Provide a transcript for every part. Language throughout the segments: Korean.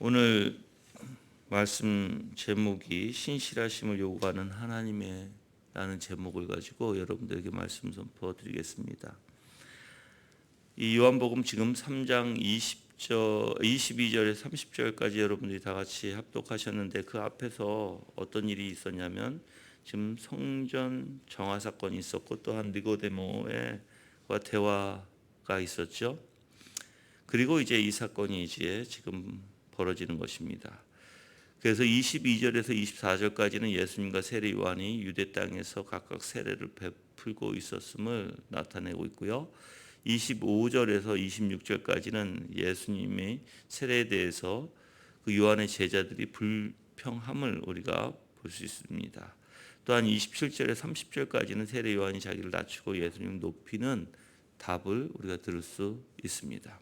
오늘 말씀 제목이 신실하심을 요구하는 하나님의 라는 제목을 가지고 여러분들에게 말씀 선포드리겠습니다. 이 요한복음 지금 3장 22절에서 30절까지 여러분들이 다 같이 합독하셨는데 그 앞에서 어떤 일이 있었냐면 지금 성전 정화 사건이 있었고 또한 니고데모와 대화가 있었죠. 그리고 이제 이 사건이 이제 지금 벌어지는 것입니다. 그래서 22절에서 24절까지는 예수님과 세례 요한이 유대 땅에서 각각 세례를 베풀고 있었음을 나타내고 있고요. 25절에서 26절까지는 예수님의 세례에 대해서 그 요한의 제자들이 불평함을 우리가 볼 수 있습니다. 또한 27절에서 30절까지는 세례 요한이 자기를 낮추고 예수님을 높이는 답을 우리가 들을 수 있습니다.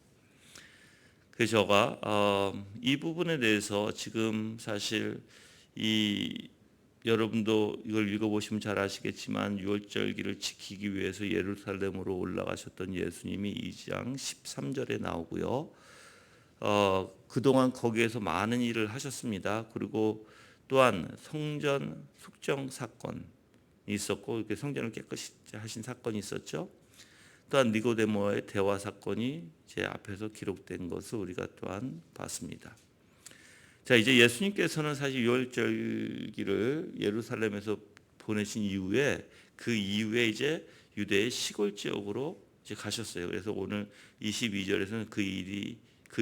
그래서 제가 이 부분에 대해서 지금 사실 여러분도 이걸 읽어보시면 잘 아시겠지만 유월절기를 지키기 위해서 예루살렘으로 올라가셨던 예수님이 2장 13절에 나오고요. 그동안 거기에서 많은 일을 하셨습니다. 그리고 또한 성전 숙정 사건이 있었고 이렇게 성전을 깨끗이 하신 사건이 있었죠. 또한 니고데모와의 대화 사건이 제 앞에서 기록된 것을 우리가 또한 봤습니다. 자, 이제 예수님께서는 사실 유월절기를 예루살렘에서 보내신 이후에 그 이후에 이제 유대의 시골 지역으로 이제 가셨어요. 그래서 오늘 22절에서는 그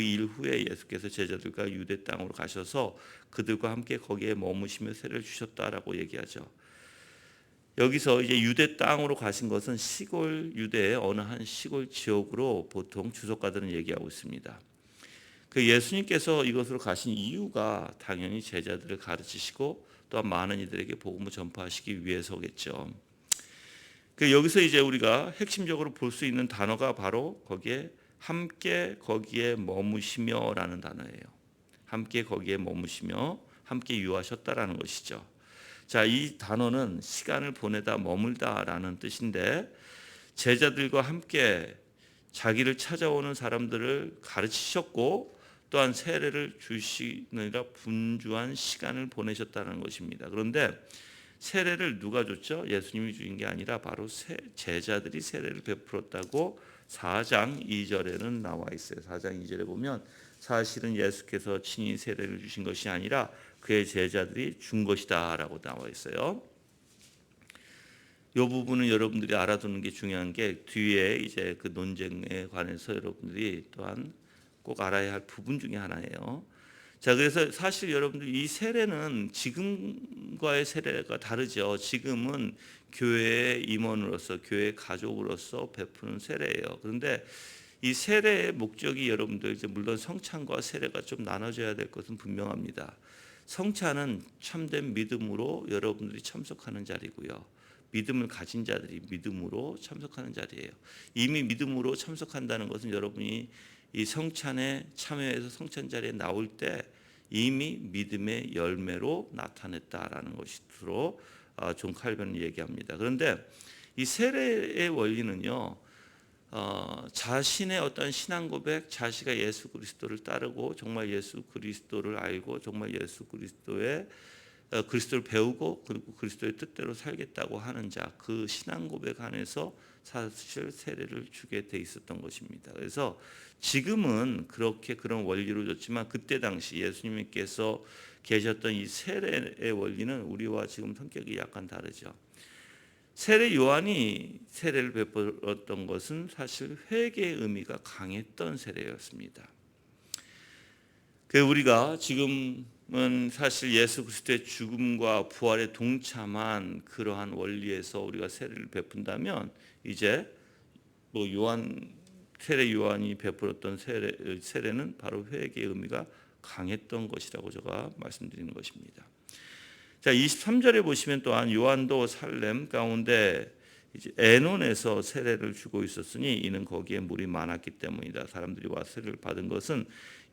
일 후에 예수께서 제자들과 유대 땅으로 가셔서 그들과 함께 거기에 머무시며 세례를 주셨다라고 얘기하죠. 여기서 이제 유대 땅으로 가신 것은 시골 유대의 어느 한 시골 지역으로 보통 주석가들은 얘기하고 있습니다. 그 예수님께서 이것으로 가신 이유가 당연히 제자들을 가르치시고 또한 많은 이들에게 복음을 전파하시기 위해서겠죠. 그 여기서 이제 우리가 핵심적으로 볼 수 있는 단어가 바로 거기에 함께 거기에 머무시며라는 단어예요. 함께 거기에 머무시며 함께 유하셨다라는 것이죠. 자, 이 단어는 시간을 보내다 머물다라는 뜻인데 제자들과 함께 자기를 찾아오는 사람들을 가르치셨고 또한 세례를 주시느라 분주한 시간을 보내셨다는 것입니다. 그런데 세례를 누가 줬죠? 예수님이 주신 게 아니라 바로 제자들이 세례를 베풀었다고 4장 2절에는 나와 있어요. 4장 2절에 보면 사실은 예수께서 친히 세례를 주신 것이 아니라 그의 제자들이 준 것이다 라고 나와 있어요. 이 부분은 여러분들이 알아두는 게 중요한 게 뒤에 이제 그 논쟁에 관해서 여러분들이 또한 꼭 알아야 할 부분 중에 하나예요. 자, 그래서 사실 여러분들 이 세례는 지금과의 세례가 다르죠. 지금은 교회의 임원으로서 교회 가족으로서 베푸는 세례예요. 그런데 이 세례의 목적이 여러분들 이제 물론 성찬과 세례가 좀 나눠져야 될 것은 분명합니다. 성찬은 참된 믿음으로 여러분들이 참석하는 자리고요. 믿음을 가진 자들이 믿음으로 참석하는 자리예요. 이미 믿음으로 참석한다는 것은 여러분이 이 성찬에 참여해서 성찬 자리에 나올 때 이미 믿음의 열매로 나타냈다라는 것으로 존 칼빈은 얘기합니다. 그런데 이 세례의 원리는요. 자신의 어떤 신앙 고백, 자신가 예수 그리스도를 따르고 정말 예수 그리스도를 알고 정말 예수 그리스도를 배우고 그리고 그리스도의 뜻대로 살겠다고 하는 자, 그 신앙 고백 안에서 사실 세례를 주게 돼 있었던 것입니다. 그래서 지금은 그렇게 그런 원리로 줬지만 그때 당시 예수님께서 계셨던 이 세례의 원리는 우리와 지금 성격이 약간 다르죠. 세례 요한이 세례를 베풀었던 것은 사실 회개의 의미가 강했던 세례였습니다. 우리가 지금은 사실 예수 그리스도의 죽음과 부활에 동참한 그러한 원리에서 우리가 세례를 베푼다면 이제 세례 요한이 베풀었던 세례는 바로 회개의 의미가 강했던 것이라고 제가 말씀드리는 것입니다. 자, 23절에 보시면 또한 요한도 살렘 가운데 이제 에논에서 세례를 주고 있었으니 이는 거기에 물이 많았기 때문이다. 사람들이 와 세례를 받은 것은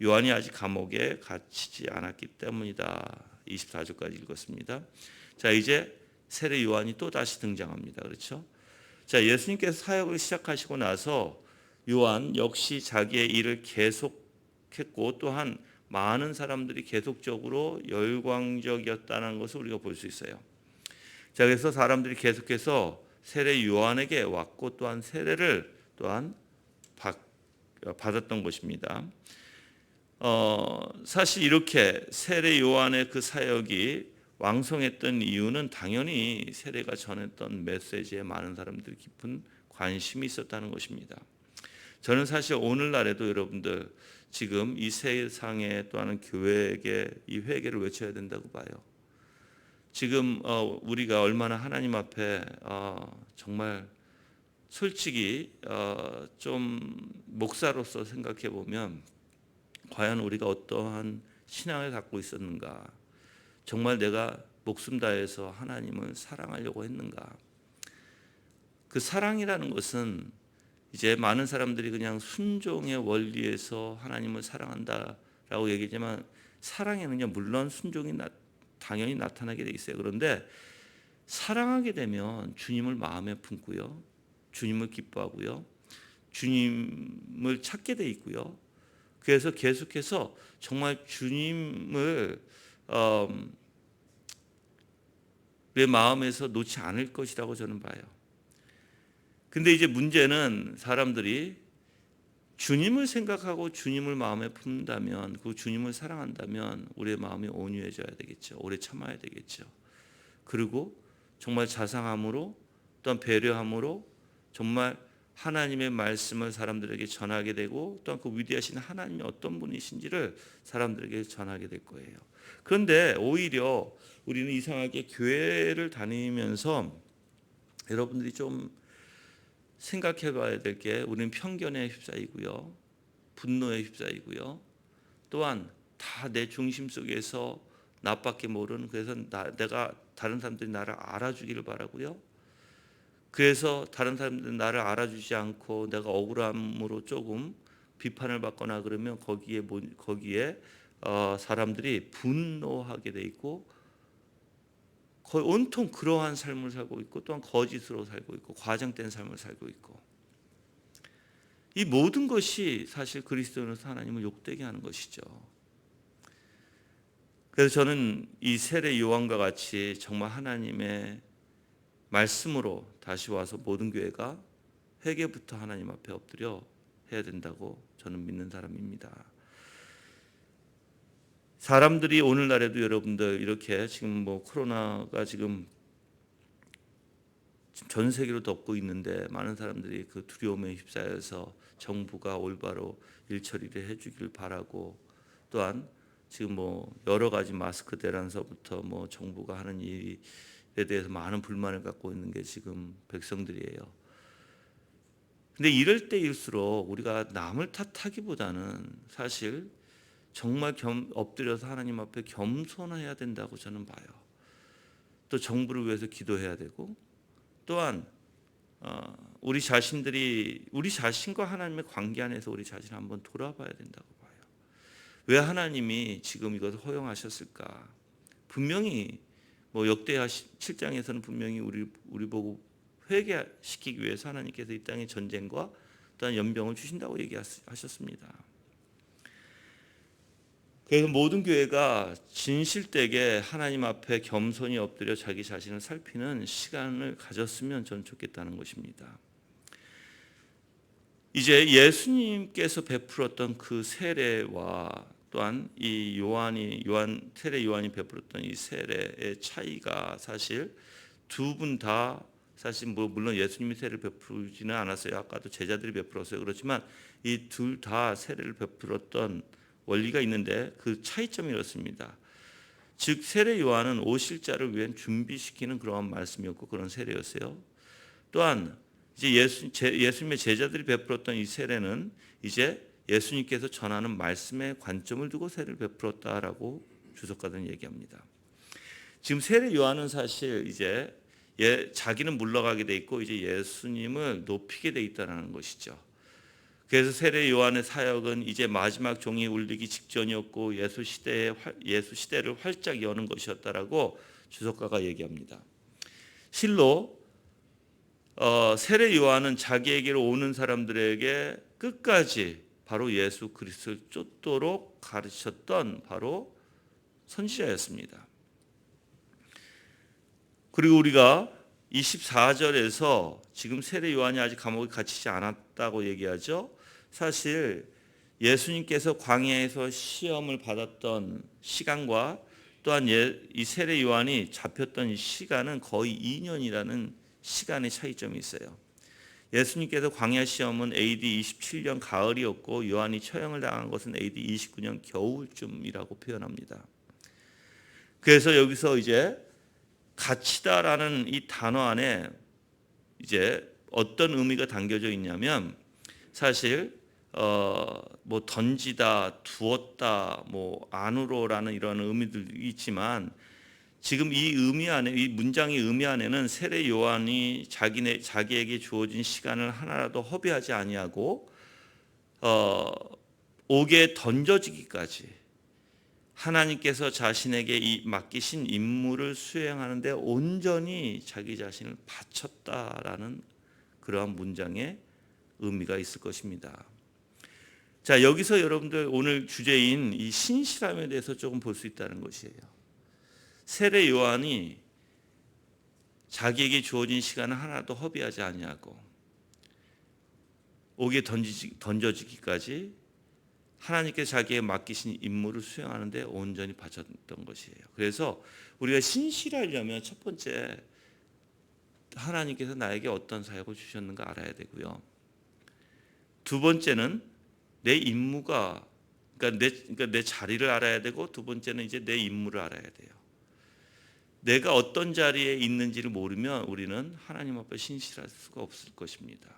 요한이 아직 감옥에 갇히지 않았기 때문이다. 24절까지 읽었습니다. 자, 이제 세례 요한이 또 다시 등장합니다. 그렇죠? 자, 예수님께서 사역을 시작하시고 나서 요한 역시 자기의 일을 계속했고 또한 많은 사람들이 계속적으로 열광적이었다는 것을 우리가 볼 수 있어요. 자, 그래서 사람들이 계속해서 세례 요한에게 왔고 또한 세례를 또한 받았던 것입니다. 사실 이렇게 세례 요한의 그 사역이 왕성했던 이유는 당연히 세례가 전했던 메시지에 많은 사람들이 깊은 관심이 있었다는 것입니다. 저는 사실 오늘날에도 여러분들 지금 이 세상에 또한 교회에게 이 회개를 외쳐야 된다고 봐요. 지금 우리가 얼마나 하나님 앞에 정말 솔직히 좀 목사로서 생각해 보면 과연 우리가 어떠한 신앙을 갖고 있었는가? 정말 내가 목숨 다해서 하나님을 사랑하려고 했는가? 그 사랑이라는 것은 이제 많은 사람들이 그냥 순종의 원리에서 하나님을 사랑한다라고 얘기하지만 사랑에는요 물론 순종이 당연히 나타나게 돼 있어요. 그런데 사랑하게 되면 주님을 마음에 품고요, 주님을 기뻐하고요, 주님을 찾게 돼 있고요. 그래서 계속해서 정말 주님을 내 마음에서 놓지 않을 것이라고 저는 봐요. 근데 이제 문제는 사람들이 주님을 생각하고 주님을 마음에 품는다면, 그 주님을 사랑한다면 우리의 마음이 온유해져야 되겠죠. 오래 참아야 되겠죠. 그리고 정말 자상함으로 또한 배려함으로 정말 하나님의 말씀을 사람들에게 전하게 되고 또한 그 위대하신 하나님이 어떤 분이신지를 사람들에게 전하게 될 거예요. 그런데 오히려 우리는 이상하게 교회를 다니면서 여러분들이 좀 생각해 봐야 될 게, 우리는 편견에 휩싸이고요, 분노에 휩싸이고요, 또한 다 내 중심 속에서 나밖에 모르는, 그래서 내가 다른 사람들이 나를 알아주기를 바라고요. 그래서 다른 사람들이 나를 알아주지 않고 내가 억울함으로 조금 비판을 받거나 그러면 거기에 사람들이 분노하게 돼 있고 거의 온통 그러한 삶을 살고 있고 또한 거짓으로 살고 있고 과장된 삶을 살고 있고, 이 모든 것이 사실 그리스도인으로서 하나님을 욕되게 하는 것이죠. 그래서 저는 이 세례 요한과 같이 정말 하나님의 말씀으로 다시 와서 모든 교회가 회개부터 하나님 앞에 엎드려 해야 된다고 저는 믿는 사람입니다. 사람들이 오늘날에도 여러분들 이렇게 지금 뭐 코로나가 지금 전 세계로 덮고 있는데 많은 사람들이 그 두려움에 휩싸여서 정부가 올바로 일처리를 해주길 바라고, 또한 지금 뭐 여러 가지 마스크 대란서부터 뭐 정부가 하는 일에 대해서 많은 불만을 갖고 있는 게 지금 백성들이에요. 근데 이럴 때일수록 우리가 남을 탓하기보다는 사실 정말 엎드려서 하나님 앞에 겸손해야 된다고 저는 봐요. 또 정부를 위해서 기도해야 되고, 또한 우리 자신과 하나님의 관계 안에서 우리 자신을 한번 돌아봐야 된다고 봐요. 왜 하나님이 지금 이것을 허용하셨을까? 분명히 뭐 역대하 7장에서는 분명히 우리 보고 회개시키기 위해서 하나님께서 이 땅에 전쟁과 또한 연병을 주신다고 얘기하셨습니다. 그래서 모든 교회가 진실되게 하나님 앞에 겸손히 엎드려 자기 자신을 살피는 시간을 가졌으면 저는 좋겠다는 것입니다. 이제 예수님께서 베풀었던 그 세례와 또한 이 세례 요한이 베풀었던 이 세례의 차이가 사실 두 분 다 사실 뭐 물론 예수님이 세례를 베풀지는 않았어요. 아까도 제자들이 베풀었어요. 그렇지만 이 둘 다 세례를 베풀었던 원리가 있는데 그 차이점이 이렇습니다. 즉 세례 요한은 오실 자를 위한 준비시키는 그러한 말씀이었고 그런 세례였어요. 또한 이제 예수님의 제자들이 베풀었던 이 세례는 이제 예수님께서 전하는 말씀에 관점을 두고 세례를 베풀었다라고 주석가들은 얘기합니다. 지금 세례 요한은 사실 이제 자기는 물러가게 돼 있고 이제 예수님을 높이게 돼 있다는 것이죠. 그래서 세례 요한의 사역은 이제 마지막 종이 울리기 직전이었고 예수 시대를 활짝 여는 것이었다라고 주석가가 얘기합니다. 실로 세례 요한은 자기에게로 오는 사람들에게 끝까지 바로 예수 그리스도를 쫓도록 가르쳤던 바로 선지자였습니다. 그리고 우리가 24절에서 지금 세례 요한이 아직 감옥에 갇히지 않았다고 얘기하죠. 사실 예수님께서 광야에서 시험을 받았던 시간과 또한 이 세례 요한이 잡혔던 시간은 거의 2년이라는 시간의 차이점이 있어요. 예수님께서 광야 시험은 AD 27년 가을이었고 요한이 처형을 당한 것은 AD 29년 겨울쯤이라고 표현합니다. 그래서 여기서 이제 갇히다라는 이 단어 안에 이제 어떤 의미가 담겨져 있냐면 사실 뭐 던지다, 두었다, 뭐 안으로라는 이런 의미들이 있지만 지금 이 의미 안에 이 문장의 의미 안에는 세례 요한이 자기에게 주어진 시간을 하나라도 허비하지 아니하고 옥에 던져지기까지 하나님께서 자신에게 맡기신 임무를 수행하는 데 온전히 자기 자신을 바쳤다라는 그러한 문장의 의미가 있을 것입니다. 자, 여기서 여러분들 오늘 주제인 이 신실함에 대해서 조금 볼 수 있다는 것이에요. 세례 요한이 자기에게 주어진 시간을 하나도 허비하지 아니하고 옥에 던져지기까지 하나님께서 자기에게 맡기신 임무를 수행하는 데 온전히 바쳤던 것이에요. 그래서 우리가 신실하려면 첫 번째 하나님께서 나에게 어떤 사역을 주셨는가 알아야 되고요. 두 번째는 내 임무가 그러니까 내 자리를 알아야 되고 두 번째는 이제 내 임무를 알아야 돼요. 내가 어떤 자리에 있는지를 모르면 우리는 하나님 앞에 신실할 수가 없을 것입니다.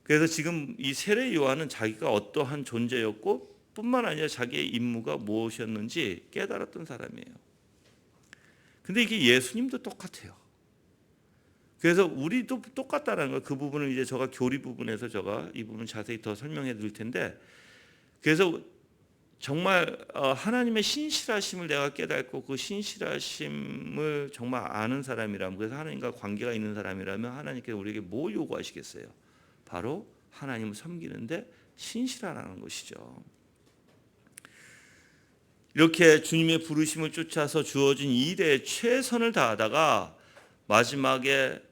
그래서 지금 이 세례 요한은 자기가 어떠한 존재였고 뿐만 아니라 자기의 임무가 무엇이었는지 깨달았던 사람이에요. 근데 이게 예수님도 똑같아요. 그래서 우리도 똑같다는 거, 그 부분을 이제 제가 교리 부분에서 제가 이 부분 자세히 더 설명해 드릴 텐데, 그래서 정말 하나님의 신실하심을 내가 깨닫고 그 신실하심을 정말 아는 사람이라면, 그래서 하나님과 관계가 있는 사람이라면 하나님께서 우리에게 뭘 요구하시겠어요? 바로 하나님을 섬기는데 신실하라는 것이죠. 이렇게 주님의 부르심을 쫓아서 주어진 일에 최선을 다하다가 마지막에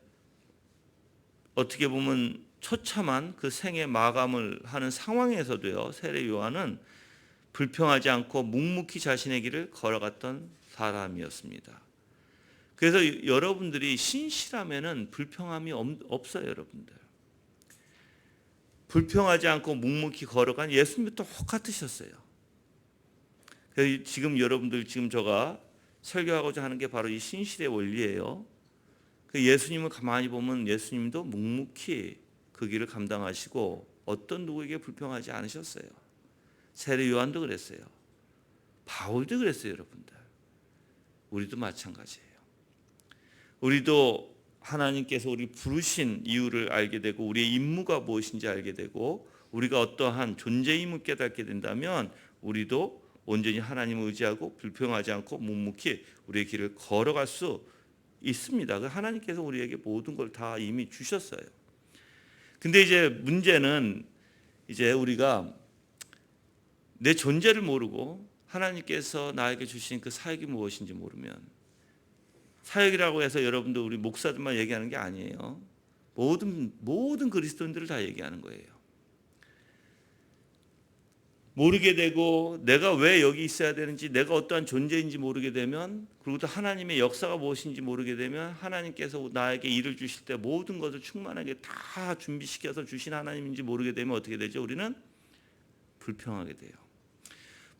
어떻게 보면 처참한 그 생의 마감을 하는 상황에서도요, 세례 요한은 불평하지 않고 묵묵히 자신의 길을 걸어갔던 사람이었습니다. 그래서 여러분들이 신실함에는 불평함이 없어요, 여러분들. 불평하지 않고 묵묵히 걸어간 예수님도 똑같으셨어요. 그래서 지금 여러분들 지금 제가 설교하고자 하는 게 바로 이 신실의 원리예요. 예수님을 가만히 보면 예수님도 묵묵히 그 길을 감당하시고 어떤 누구에게 불평하지 않으셨어요. 세례 요한도 그랬어요. 바울도 그랬어요, 여러분들. 우리도 마찬가지예요. 우리도 하나님께서 우리 부르신 이유를 알게 되고 우리의 임무가 무엇인지 알게 되고 우리가 어떠한 존재임을 깨닫게 된다면 우리도 온전히 하나님을 의지하고 불평하지 않고 묵묵히 우리의 길을 걸어갈 수 있습니다. 하나님께서 우리에게 모든 걸 다 이미 주셨어요. 근데 이제 문제는 이제 우리가 내 존재를 모르고 하나님께서 나에게 주신 그 사역이 무엇인지 모르면, 사역이라고 해서 여러분들 우리 목사들만 얘기하는 게 아니에요. 모든 그리스도인들을 다 얘기하는 거예요. 모르게 되고 내가 왜 여기 있어야 되는지, 내가 어떠한 존재인지 모르게 되면, 그리고 또 하나님의 역사가 무엇인지 모르게 되면 하나님께서 나에게 일을 주실 때 모든 것을 충만하게 다 준비시켜서 주신 하나님인지 모르게 되면 어떻게 되죠? 우리는 불평하게 돼요.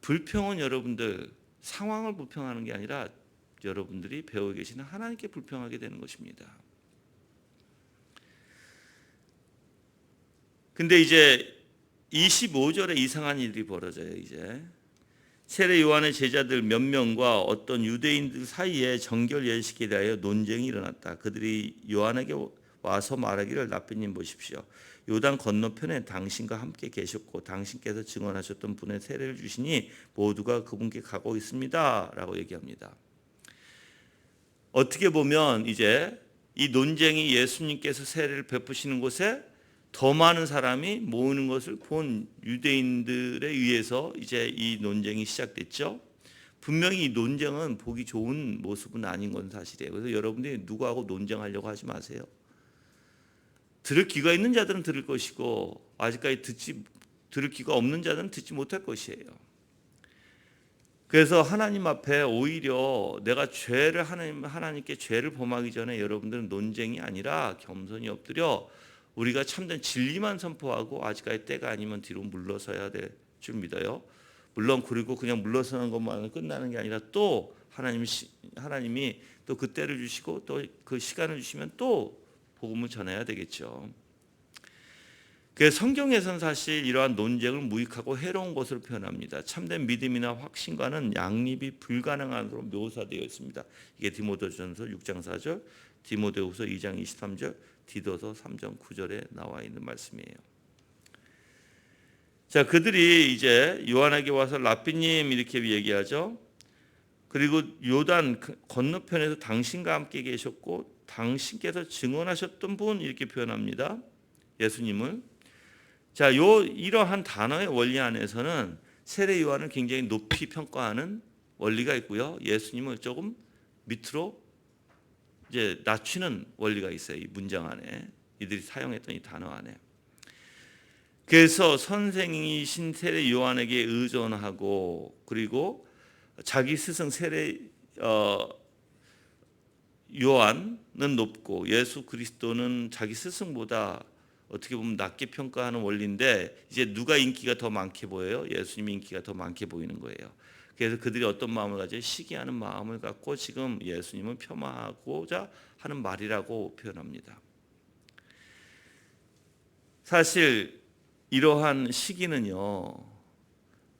불평은 여러분들 상황을 불평하는 게 아니라 여러분들이 배우고 계시는 하나님께 불평하게 되는 것입니다. 근데 이제 25절에 이상한 일이 벌어져요. 이제 세례 요한의 제자들 몇 명과 어떤 유대인들 사이에 정결 예식에 대하여 논쟁이 일어났다. 그들이 요한에게 와서 말하기를, 라삐님 보십시오. 요단 건너편에 당신과 함께 계셨고 당신께서 증언하셨던 분의 세례를 주시니 모두가 그분께 가고 있습니다. 라고 얘기합니다. 어떻게 보면 이제 이 논쟁이 예수님께서 세례를 베푸시는 곳에 더 많은 사람이 모이는 것을 본 유대인들에 의해서 이제 이 논쟁이 시작됐죠. 분명히 이 논쟁은 보기 좋은 모습은 아닌 건 사실이에요. 그래서 여러분들이 누구하고 논쟁하려고 하지 마세요. 들을 귀가 있는 자들은 들을 것이고 아직까지 들을 귀가 없는 자들은 듣지 못할 것이에요. 그래서 하나님 앞에 오히려 내가 하나님께 죄를 범하기 전에 여러분들은 논쟁이 아니라 겸손히 엎드려 우리가 참된 진리만 선포하고 아직까지 때가 아니면 뒤로 물러서야 될 줄 믿어요. 물론 그리고 그냥 물러서는 것만으로 끝나는 게 아니라 또 하나님이 또 그 때를 주시고 또 그 시간을 주시면 또 복음을 전해야 되겠죠. 그래서 성경에서는 사실 이러한 논쟁을 무익하고 해로운 것으로 표현합니다. 참된 믿음이나 확신과는 양립이 불가능한 것으로 묘사되어 있습니다. 이게 디모데전서 6장 4절, 디모데후서 2장 23절, 디도서 3장 9절에 나와 있는 말씀이에요. 자, 그들이 이제 요한에게 와서 랍비님 이렇게 얘기하죠. 그리고 요단 건너편에서 당신과 함께 계셨고 당신께서 증언하셨던 분 이렇게 표현합니다. 예수님을. 자, 이러한 단어의 원리 안에서는 세례 요한을 굉장히 높이 평가하는 원리가 있고요. 예수님을 조금 밑으로 이제 낮추는 원리가 있어요. 이 문장 안에 이들이 사용했던 이 단어 안에. 그래서 선생이신 세례 요한에게 의존하고 그리고 자기 스승 세례 요한은 높고 예수 그리스도는 자기 스승보다 어떻게 보면 낮게 평가하는 원리인데 이제 누가 인기가 더 많게 보여요? 예수님이 인기가 더 많게 보이는 거예요. 그래서 그들이 어떤 마음을 가지고 시기하는 마음을 갖고 지금 예수님을 폄하하고자 하는 말이라고 표현합니다. 사실 이러한 시기는요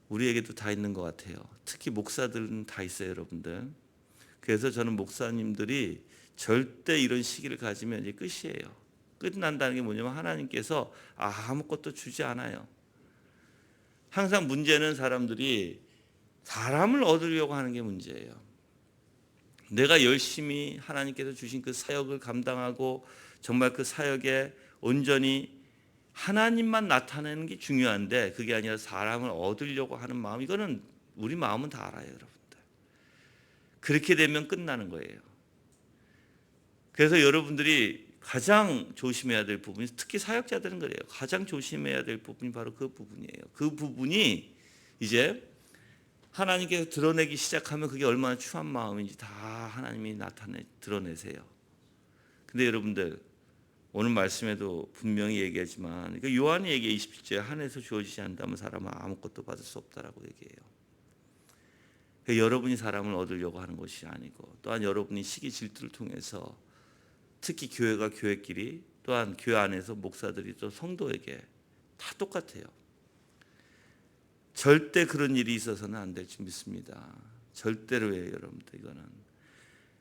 우리에게도 다 있는 것 같아요. 특히 목사들은 다 있어요, 여러분들. 그래서 저는 목사님들이 절대 이런 시기를 가지면 이제 끝이에요. 끝난다는 게 뭐냐면 하나님께서 아무것도 주지 않아요. 항상 문제는 사람들이 사람을 얻으려고 하는 게 문제예요. 내가 열심히 하나님께서 주신 그 사역을 감당하고 정말 그 사역에 온전히 하나님만 나타내는 게 중요한데 그게 아니라 사람을 얻으려고 하는 마음, 이거는 우리 마음은 다 알아요, 여러분들. 그렇게 되면 끝나는 거예요. 그래서 여러분들이 가장 조심해야 될 부분이, 특히 사역자들은 그래요. 가장 조심해야 될 부분이 바로 그 부분이에요. 그 부분이 이제 하나님께서 드러내기 시작하면 그게 얼마나 추한 마음인지 다 하나님이 드러내세요. 근데 여러분들 오늘 말씀에도 분명히 얘기하지만 요한이 얘기해 27절에 하늘에서 주어지지 않다면 사람은 아무것도 받을 수 없다라고 얘기해요. 여러분이 사람을 얻으려고 하는 것이 아니고 또한 여러분이 시기 질투를 통해서 특히 교회가 교회끼리 또한 교회 안에서 목사들이 또 성도에게 다 똑같아요. 절대 그런 일이 있어서는 안 될 줄 믿습니다. 절대로예요, 여러분들. 이거는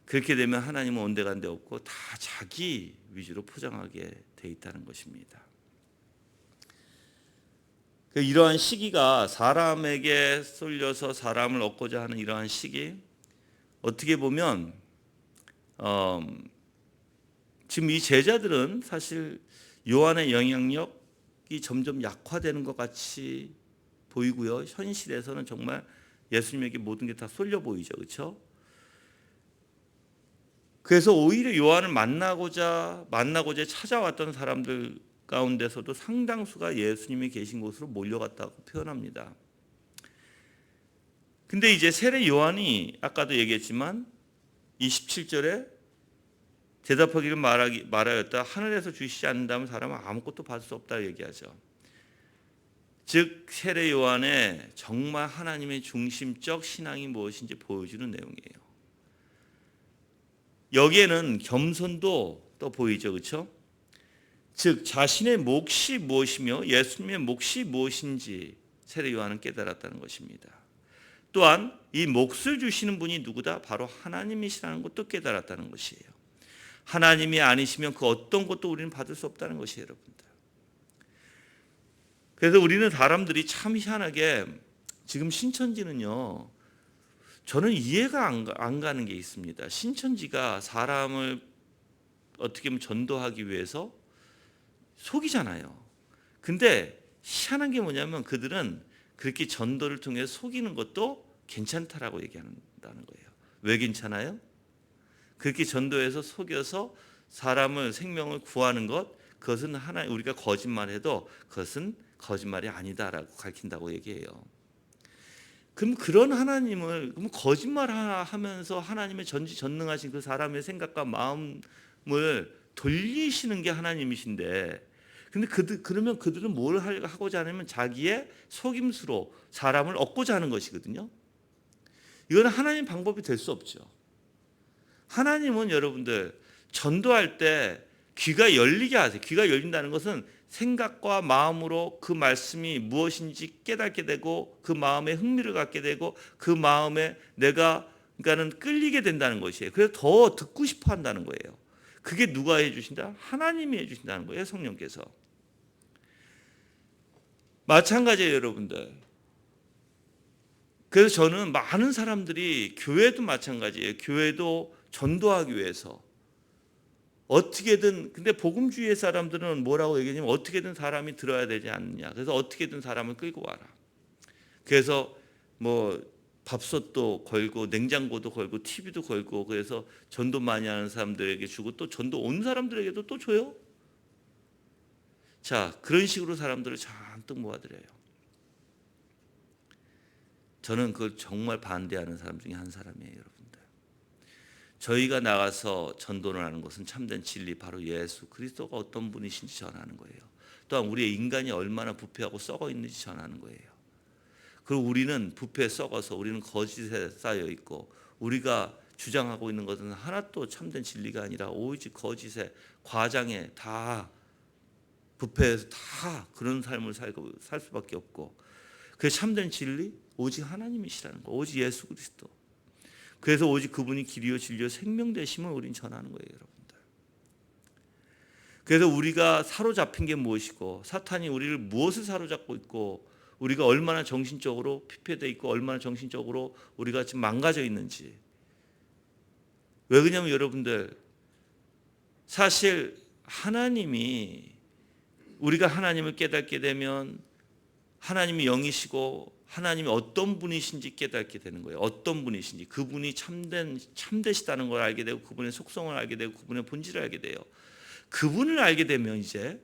그렇게 되면 하나님은 온데간데 없고 다 자기 위주로 포장하게 돼 있다는 것입니다. 이러한 시기가 사람에게 쏠려서 사람을 얻고자 하는 이러한 시기, 어떻게 보면 지금 이 제자들은 사실 요한의 영향력이 점점 약화되는 것 같이 보이고요. 현실에서는 정말 예수님에게 모든 게 다 쏠려 보이죠, 그렇죠? 그래서 오히려 요한을 만나고자 찾아왔던 사람들 가운데서도 상당수가 예수님이 계신 곳으로 몰려갔다고 표현합니다. 근데 이제 세례 요한이 아까도 얘기했지만 27절에 대답하기를 말하였다. 하늘에서 주시지 않는다면 사람은 아무것도 받을 수 없다 얘기하죠. 즉 세례 요한의 정말 하나님의 중심적 신앙이 무엇인지 보여주는 내용이에요. 여기에는 겸손도 또 보이죠, 그렇죠? 즉 자신의 몫이 무엇이며 예수님의 몫이 무엇인지 세례 요한은 깨달았다는 것입니다. 또한 이 몫을 주시는 분이 누구다? 바로 하나님이시라는 것도 깨달았다는 것이에요. 하나님이 아니시면 그 어떤 것도 우리는 받을 수 없다는 것이에요, 여러분들. 그래서 우리는 사람들이 참 희한하게 지금 신천지는요, 저는 이해가 안 가는 게 있습니다. 신천지가 사람을 어떻게 보면 전도하기 위해서 속이잖아요. 근데 희한한 게 뭐냐면 그들은 그렇게 전도를 통해 속이는 것도 괜찮다라고 얘기한다는 거예요. 왜 괜찮아요? 그렇게 전도해서 속여서 사람을 생명을 구하는 것, 그것은 하나님, 우리가 거짓말해도 그것은 거짓말이 아니다라고 가르친다고 얘기해요. 그럼 그런 하나님을, 그럼 거짓말하면서 하나님의 전지전능하신 그 사람의 생각과 마음을 돌리시는 게 하나님이신데, 근데 그러면 그들은 뭘 하고자 하냐면 자기의 속임수로 사람을 얻고자 하는 것이거든요. 이거는 하나님 방법이 될 수 없죠. 하나님은 여러분들 전도할 때 귀가 열리게 하세요. 귀가 열린다는 것은 생각과 마음으로 그 말씀이 무엇인지 깨닫게 되고 그 마음에 흥미를 갖게 되고 그 마음에 내가 그러니까는 끌리게 된다는 것이에요. 그래서 더 듣고 싶어 한다는 거예요. 그게 누가 해주신다? 하나님이 해주신다는 거예요. 성령께서. 마찬가지예요, 여러분들. 그래서 저는 많은 사람들이 교회도 마찬가지예요. 교회도 전도하기 위해서 어떻게든, 근데 복음주의 사람들은 뭐라고 얘기하냐면 어떻게든 사람이 들어야 되지 않느냐. 그래서 어떻게든 사람을 끌고 와라. 그래서 뭐 밥솥도 걸고 냉장고도 걸고 TV도 걸고 그래서 전도 많이 하는 사람들에게 주고 또 전도 온 사람들에게도 또 줘요. 자, 그런 식으로 사람들을 잔뜩 모아드려요. 저는 그걸 정말 반대하는 사람 중에 한 사람이에요, 여러분들. 저희가 나가서 전도를 하는 것은 참된 진리, 바로 예수 그리스도가 어떤 분이신지 전하는 거예요. 또한 우리의 인간이 얼마나 부패하고 썩어 있는지 전하는 거예요. 그리고 우리는 부패에 썩어서 우리는 거짓에 쌓여 있고 우리가 주장하고 있는 것은 하나도 참된 진리가 아니라 오직 거짓에 과장에 다 부패해서 다 그런 삶을 살 수밖에 없고, 그 참된 진리 오직 하나님이시라는 거, 오직 예수 그리스도. 그래서 오직 그분이 길이요 진리요 생명 되심을 우리는 전하는 거예요, 여러분들. 그래서 우리가 사로잡힌 게 무엇이고 사탄이 우리를 무엇을 사로잡고 있고 우리가 얼마나 정신적으로 피폐되어 있고 얼마나 정신적으로 우리가 지금 망가져 있는지. 왜 그러냐면 여러분들, 사실 하나님이, 우리가 하나님을 깨닫게 되면 하나님이 영이시고 하나님이 어떤 분이신지 깨닫게 되는 거예요. 어떤 분이신지, 그분이 참되시다는 걸 알게 되고 그분의 속성을 알게 되고 그분의 본질을 알게 돼요. 그분을 알게 되면 이제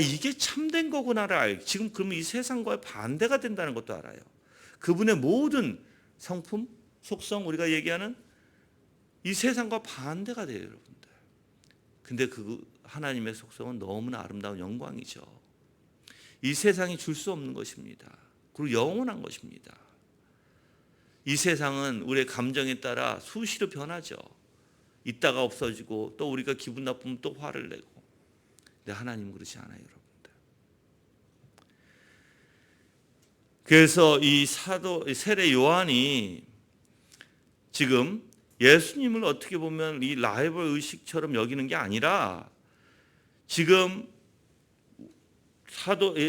이게 참된 거구나를 알고, 지금 그러면 이 세상과의 반대가 된다는 것도 알아요. 그분의 모든 성품, 속성, 우리가 얘기하는 이 세상과 반대가 돼요, 여러분들. 근데 그 하나님의 속성은 너무나 아름다운 영광이죠. 이 세상이 줄 수 없는 것입니다. 그리고 영원한 것입니다. 이 세상은 우리의 감정에 따라 수시로 변하죠. 있다가 없어지고 또 우리가 기분 나쁘면 또 화를 내고. 근데 하나님은 그렇지 않아요, 여러분들. 그래서 이 세례 요한이 지금 예수님을 어떻게 보면 이 라이벌 의식처럼 여기는 게 아니라, 지금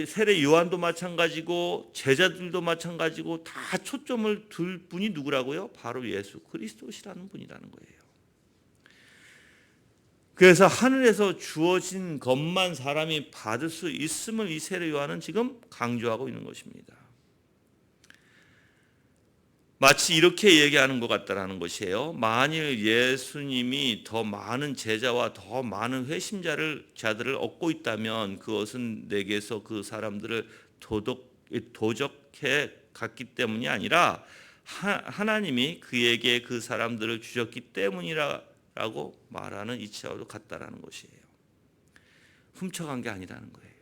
세례 요한도 마찬가지고 제자들도 마찬가지고 다 초점을 둘 분이 누구라고요? 바로 예수 그리스도시라는 분이라는 거예요. 그래서 하늘에서 주어진 것만 사람이 받을 수 있음을 이 세례 요한은 지금 강조하고 있는 것입니다. 마치 이렇게 얘기하는 것 같다라는 것이에요. 만일 예수님이 더 많은 제자와 더 많은 자들을 얻고 있다면 그것은 내게서 그 사람들을 도적해 갔기 때문이 아니라 하나님이 그에게 그 사람들을 주셨기 때문이라고 말하는 이치와도 같다라는 것이에요. 훔쳐간 게 아니라는 거예요.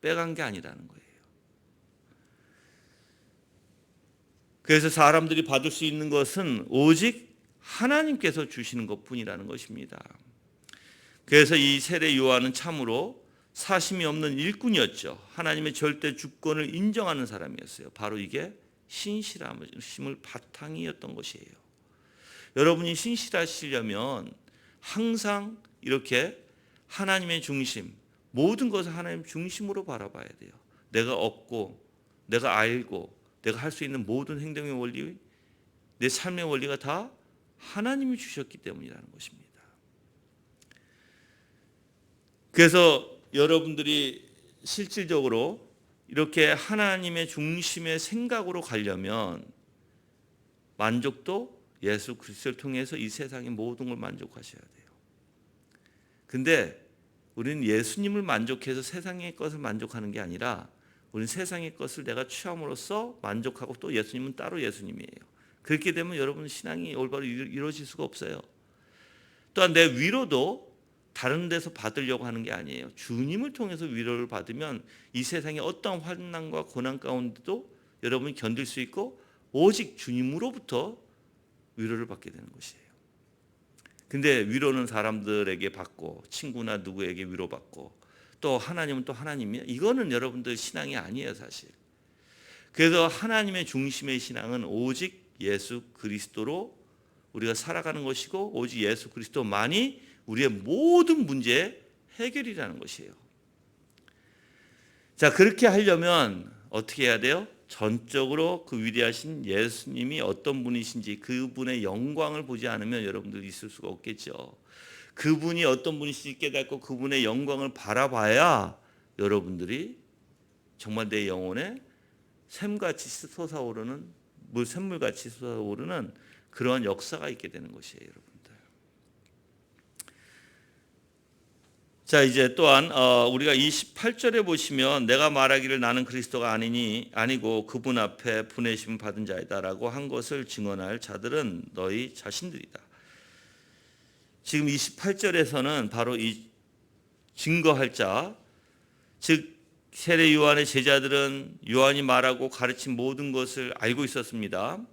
빼간 게 아니라는 거예요. 그래서 사람들이 받을 수 있는 것은 오직 하나님께서 주시는 것뿐이라는 것입니다. 그래서 이 세례 요한은 참으로 사심이 없는 일꾼이었죠. 하나님의 절대 주권을 인정하는 사람이었어요. 바로 이게 신실함을 바탕이었던 것이에요. 여러분이 신실하시려면 항상 이렇게 하나님의 중심, 모든 것을 하나님 중심으로 바라봐야 돼요. 내가 얻고 내가 알고 내가 할 수 있는 모든 행동의 원리, 내 삶의 원리가 다 하나님이 주셨기 때문이라는 것입니다. 그래서 여러분들이 실질적으로 이렇게 하나님의 중심의 생각으로 가려면 만족도 예수 그리스도를 통해서 이 세상의 모든 걸 만족하셔야 돼요. 근데 우리는 예수님을 만족해서 세상의 것을 만족하는 게 아니라 우리는 세상의 것을 내가 취함으로써 만족하고 또 예수님은 따로 예수님이에요. 그렇게 되면 여러분 신앙이 올바로 이루어질 수가 없어요. 또한 내 위로도 다른 데서 받으려고 하는 게 아니에요. 주님을 통해서 위로를 받으면 이 세상의 어떠한 환난과 고난 가운데도 여러분이 견딜 수 있고 오직 주님으로부터 위로를 받게 되는 것이에요. 근데 위로는 사람들에게 받고 친구나 누구에게 위로받고 또 하나님은 또 하나님이에요. 이거는 여러분들 신앙이 아니에요, 사실. 그래서 하나님의 중심의 신앙은 오직 예수 그리스도로 우리가 살아가는 것이고 오직 예수 그리스도만이 우리의 모든 문제의 해결이라는 것이에요. 자, 그렇게 하려면 어떻게 해야 돼요? 전적으로 그 위대하신 예수님이 어떤 분이신지 그분의 영광을 보지 않으면 여러분들 있을 수가 없겠죠. 그분이 어떤 분이신지 깨닫고 그분의 영광을 바라봐야 여러분들이 정말 내 영혼에 샘같이 솟아오르는 샘물같이 솟아오르는 그러한 역사가 있게 되는 것이에요, 여러분들. 자, 이제 또한 우리가 28절에 보시면 내가 말하기를 나는 그리스도가 아니고 그분 앞에 부내심 받은 자이다라고 한 것을 증언할 자들은 너희 자신들이다. 지금 28절에서는 바로 이 증거할 자, 즉 세례 요한의 제자들은 요한이 말하고 가르친 모든 것을 알고 있었습니다.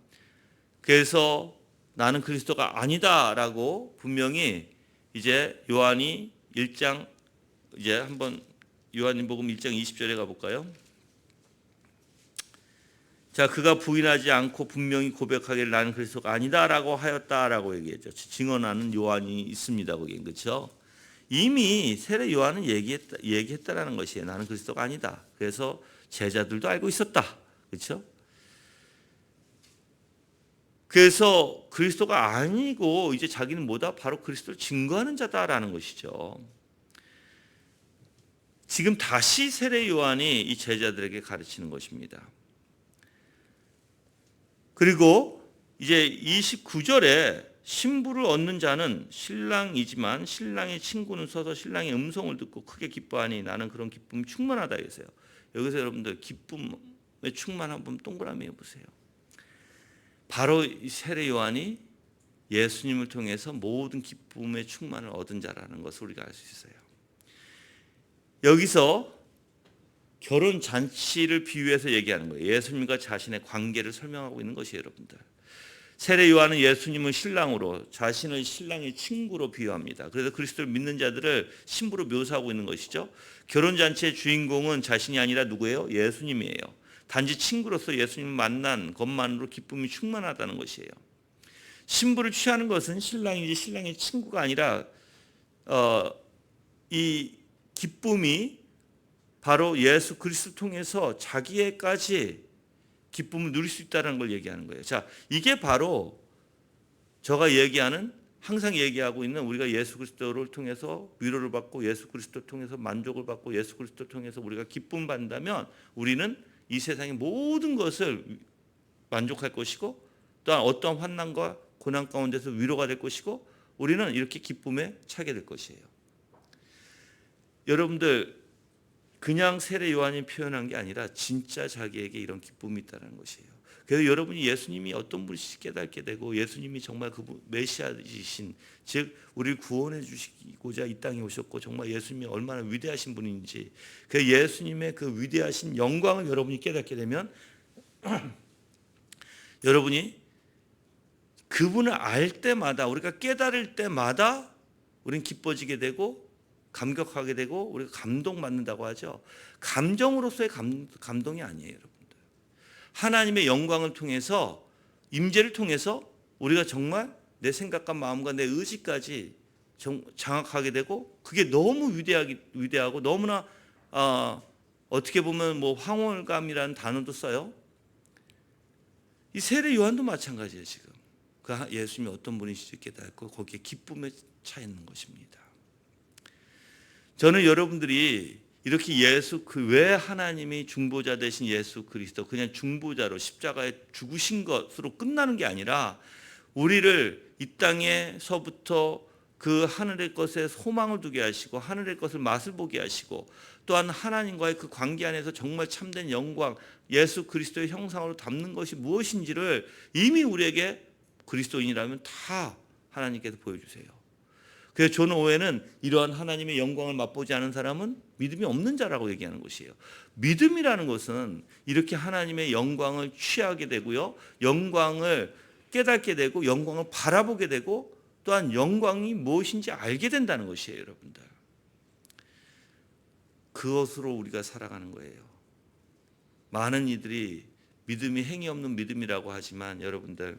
그래서 나는 그리스도가 아니다라고 분명히 이제 요한이 1장 이제 한번 요한복음 1장 20절에 가볼까요? 자, 그가 부인하지 않고 분명히 고백하기를 나는 그리스도가 아니다라고 하였다라고 얘기했죠. 증언하는 요한이 있습니다, 거기. 그렇죠? 이미 세례 요한은 얘기했다라는 것이에요. 나는 그리스도가 아니다. 그래서 제자들도 알고 있었다. 그렇죠? 그래서 그리스도가 아니고 이제 자기는 뭐다? 바로 그리스도를 증거하는 자다라는 것이죠. 지금 다시 세례 요한이 이 제자들에게 가르치는 것입니다. 그리고 이제 29절에 신부를 얻는 자는 신랑이지만 신랑의 친구는 서서 신랑의 음성을 듣고 크게 기뻐하니 나는 그런 기쁨이 충만하다 했어요. 여기서 여러분들 기쁨에 충만한 분 동그라미 해보세요. 바로 이 세례 요한이 예수님을 통해서 모든 기쁨의 충만을 얻은 자라는 것을 우리가 알 수 있어요. 여기서 결혼 잔치를 비유해서 얘기하는 거예요. 예수님과 자신의 관계를 설명하고 있는 것이에요, 여러분들. 세례 요한은 예수님을 신랑으로 자신을 신랑의 친구로 비유합니다. 그래서 그리스도를 믿는 자들을 신부로 묘사하고 있는 것이죠. 결혼 잔치의 주인공은 자신이 아니라 누구예요? 예수님이에요. 단지 친구로서 예수님을 만난 것만으로 기쁨이 충만하다는 것이에요. 신부를 취하는 것은 신랑이지 신랑의 친구가 아니라 이 기쁨이 바로 예수 그리스도 통해서 자기에까지 기쁨을 누릴 수 있다는 걸 얘기하는 거예요. 자, 이게 바로 제가 얘기하는 항상 얘기하고 있는 우리가 예수 그리스도를 통해서 위로를 받고 예수 그리스도를 통해서 만족을 받고 예수 그리스도를 통해서 우리가 기쁨 받는다면 우리는 이 세상의 모든 것을 만족할 것이고 또한 어떠한 환난과 고난 가운데서 위로가 될 것이고 우리는 이렇게 기쁨에 차게 될 것이에요. 여러분들 그냥 세례 요한이 표현한 게 아니라 진짜 자기에게 이런 기쁨이 있다는 것이에요. 그래서 여러분이 예수님이 어떤 분이신지 깨닫게 되고 예수님이 정말 그 메시아이신 즉 우리를 구원해 주시고자 이 땅에 오셨고 정말 예수님이 얼마나 위대하신 분인지 그 예수님의 그 위대하신 영광을 여러분이 깨닫게 되면 여러분이 그분을 알 때마다 우리가 깨달을 때마다 우리는 기뻐지게 되고 감격하게 되고 우리가 감동받는다고 하죠. 감정으로서의 감동이 아니에요, 여러분들. 하나님의 영광을 통해서 임재를 통해서 우리가 정말 내 생각과 마음과 내 의지까지 장악하게 되고 그게 너무 위대하고 너무나 어떻게 보면 뭐 황홀감이라는 단어도 써요. 이 세례 요한도 마찬가지예요. 지금 그 예수님이 어떤 분이신지 깨닫고 거기에 기쁨에 차 있는 것입니다. 저는 여러분들이 이렇게 왜 하나님이 중보자 되신 예수 그리스도 그냥 중보자로 십자가에 죽으신 것으로 끝나는 게 아니라 우리를 이 땅에서부터 그 하늘의 것에 소망을 두게 하시고 하늘의 것을 맛을 보게 하시고 또한 하나님과의 그 관계 안에서 정말 참된 영광 예수 그리스도의 형상으로 담는 것이 무엇인지를 이미 우리에게 그리스도인이라면 다 하나님께서 보여주세요. 그래서 존 오웬은 이러한 하나님의 영광을 맛보지 않은 사람은 믿음이 없는 자라고 얘기하는 것이에요. 믿음이라는 것은 이렇게 하나님의 영광을 취하게 되고요. 영광을 깨닫게 되고 영광을 바라보게 되고 또한 영광이 무엇인지 알게 된다는 것이에요, 여러분들. 그것으로 우리가 살아가는 거예요. 많은 이들이 믿음이 행위 없는 믿음이라고 하지만 여러분들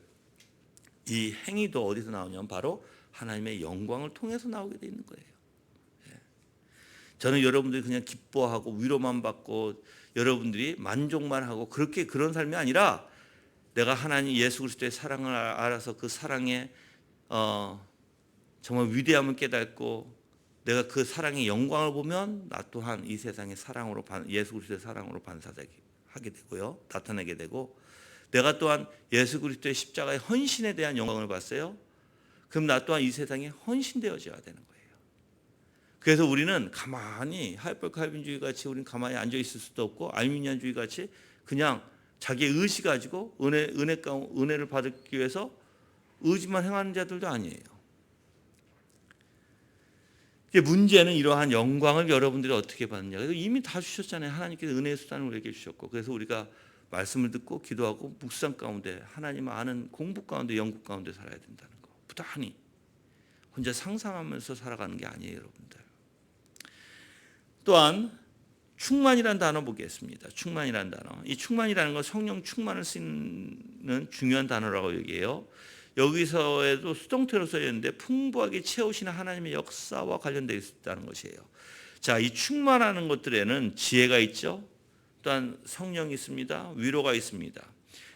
이 행위도 어디서 나오냐면 바로 하나님의 영광을 통해서 나오게 돼 있는 거예요. 저는 여러분들이 그냥 기뻐하고 위로만 받고 여러분들이 만족만 하고 그런 삶이 아니라 내가 하나님 예수 그리스도의 사랑을 알아서 그 사랑의 정말 위대함을 깨닫고 내가 그 사랑의 영광을 보면 나 또한 이 세상의 사랑으로 예수 그리스도의 사랑으로 반사되게 하게 되고요. 나타내게 되고 내가 또한 예수 그리스도의 십자가의 헌신에 대한 영광을 봤어요. 그럼 나 또한 이 세상에 헌신되어져야 되는 거예요. 그래서 우리는 가만히 하이퍼 칼빈주의 같이 우리는 가만히 앉아 있을 수도 없고 알미니안주의 같이 그냥 자기의 의지 가지고 은혜를 받기 위해서 의지만 행하는 자들도 아니에요. 문제는 이러한 영광을 여러분들이 어떻게 받느냐. 이미 다 주셨잖아요. 하나님께서 은혜의 수단을 우리에게 주셨고 그래서 우리가 말씀을 듣고 기도하고 묵상 가운데 하나님 아는 공부 가운데 연구 가운데 살아야 된다는 거. 부단히 혼자 상상하면서 살아가는 게 아니에요, 여러분들. 또한 충만이라는 단어 보겠습니다. 충만이라는 단어. 이 충만이라는 건 성령 충만을 쓰는 중요한 단어라고 얘기해요. 여기서에도 수동태로 써 있는데 풍부하게 채우시는 하나님의 역사와 관련되어 있다는 것이에요. 자, 이 충만하는 것들에는 지혜가 있죠. 또한 성령이 있습니다. 위로가 있습니다.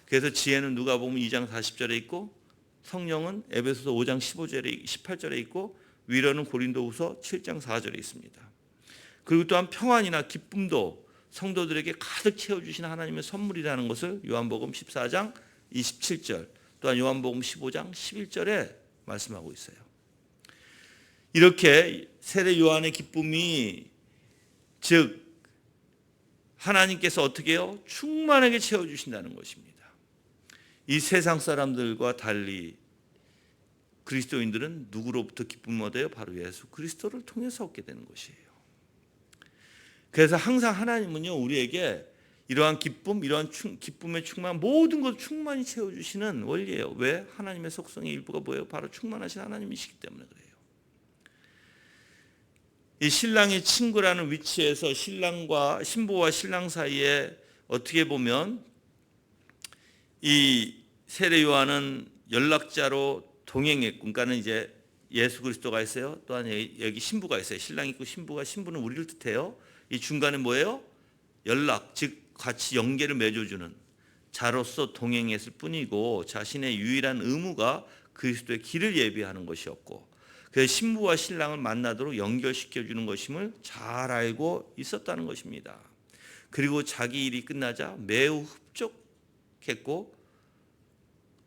그래서 지혜는 누가복음 2장 40절에 있고 성령은 에베소서 5장 18절에 있고 위로는 고린도후서 7장 4절에 있습니다. 그리고 또한 평안이나 기쁨도 성도들에게 가득 채워주신 하나님의 선물이라는 것을 요한복음 14장 27절 또한 요한복음 15장 11절에 말씀하고 있어요. 이렇게 세례 요한의 기쁨이 즉 하나님께서 어떻게 해요? 충만하게 채워주신다는 것입니다. 이 세상 사람들과 달리 그리스도인들은 누구로부터 기쁨을 얻어요? 바로 예수 그리스도를 통해서 얻게 되는 것이에요. 그래서 항상 하나님은요 우리에게 이러한 기쁨, 이러한 기쁨의 충만 모든 것을 충만히 채워주시는 원리예요. 왜? 하나님의 속성의 일부가 뭐예요? 바로 충만하신 하나님이시기 때문에 그래요. 이 신랑의 친구라는 위치에서 신부와 신랑 사이에 어떻게 보면 이 세례 요한은 연락자로 동행했고, 그러니까는 이제 예수 그리스도가 있어요. 또한 여기 신부가 있어요. 신랑이 있고 신부는 우리를 뜻해요. 이 중간에 뭐예요? 연락, 즉 같이 연계를 맺어주는 자로서 동행했을 뿐이고 자신의 유일한 의무가 그리스도의 길을 예비하는 것이었고 그래서 신부와 신랑을 만나도록 연결시켜주는 것임을 잘 알고 있었다는 것입니다. 그리고 자기 일이 끝나자 매우 흡족했고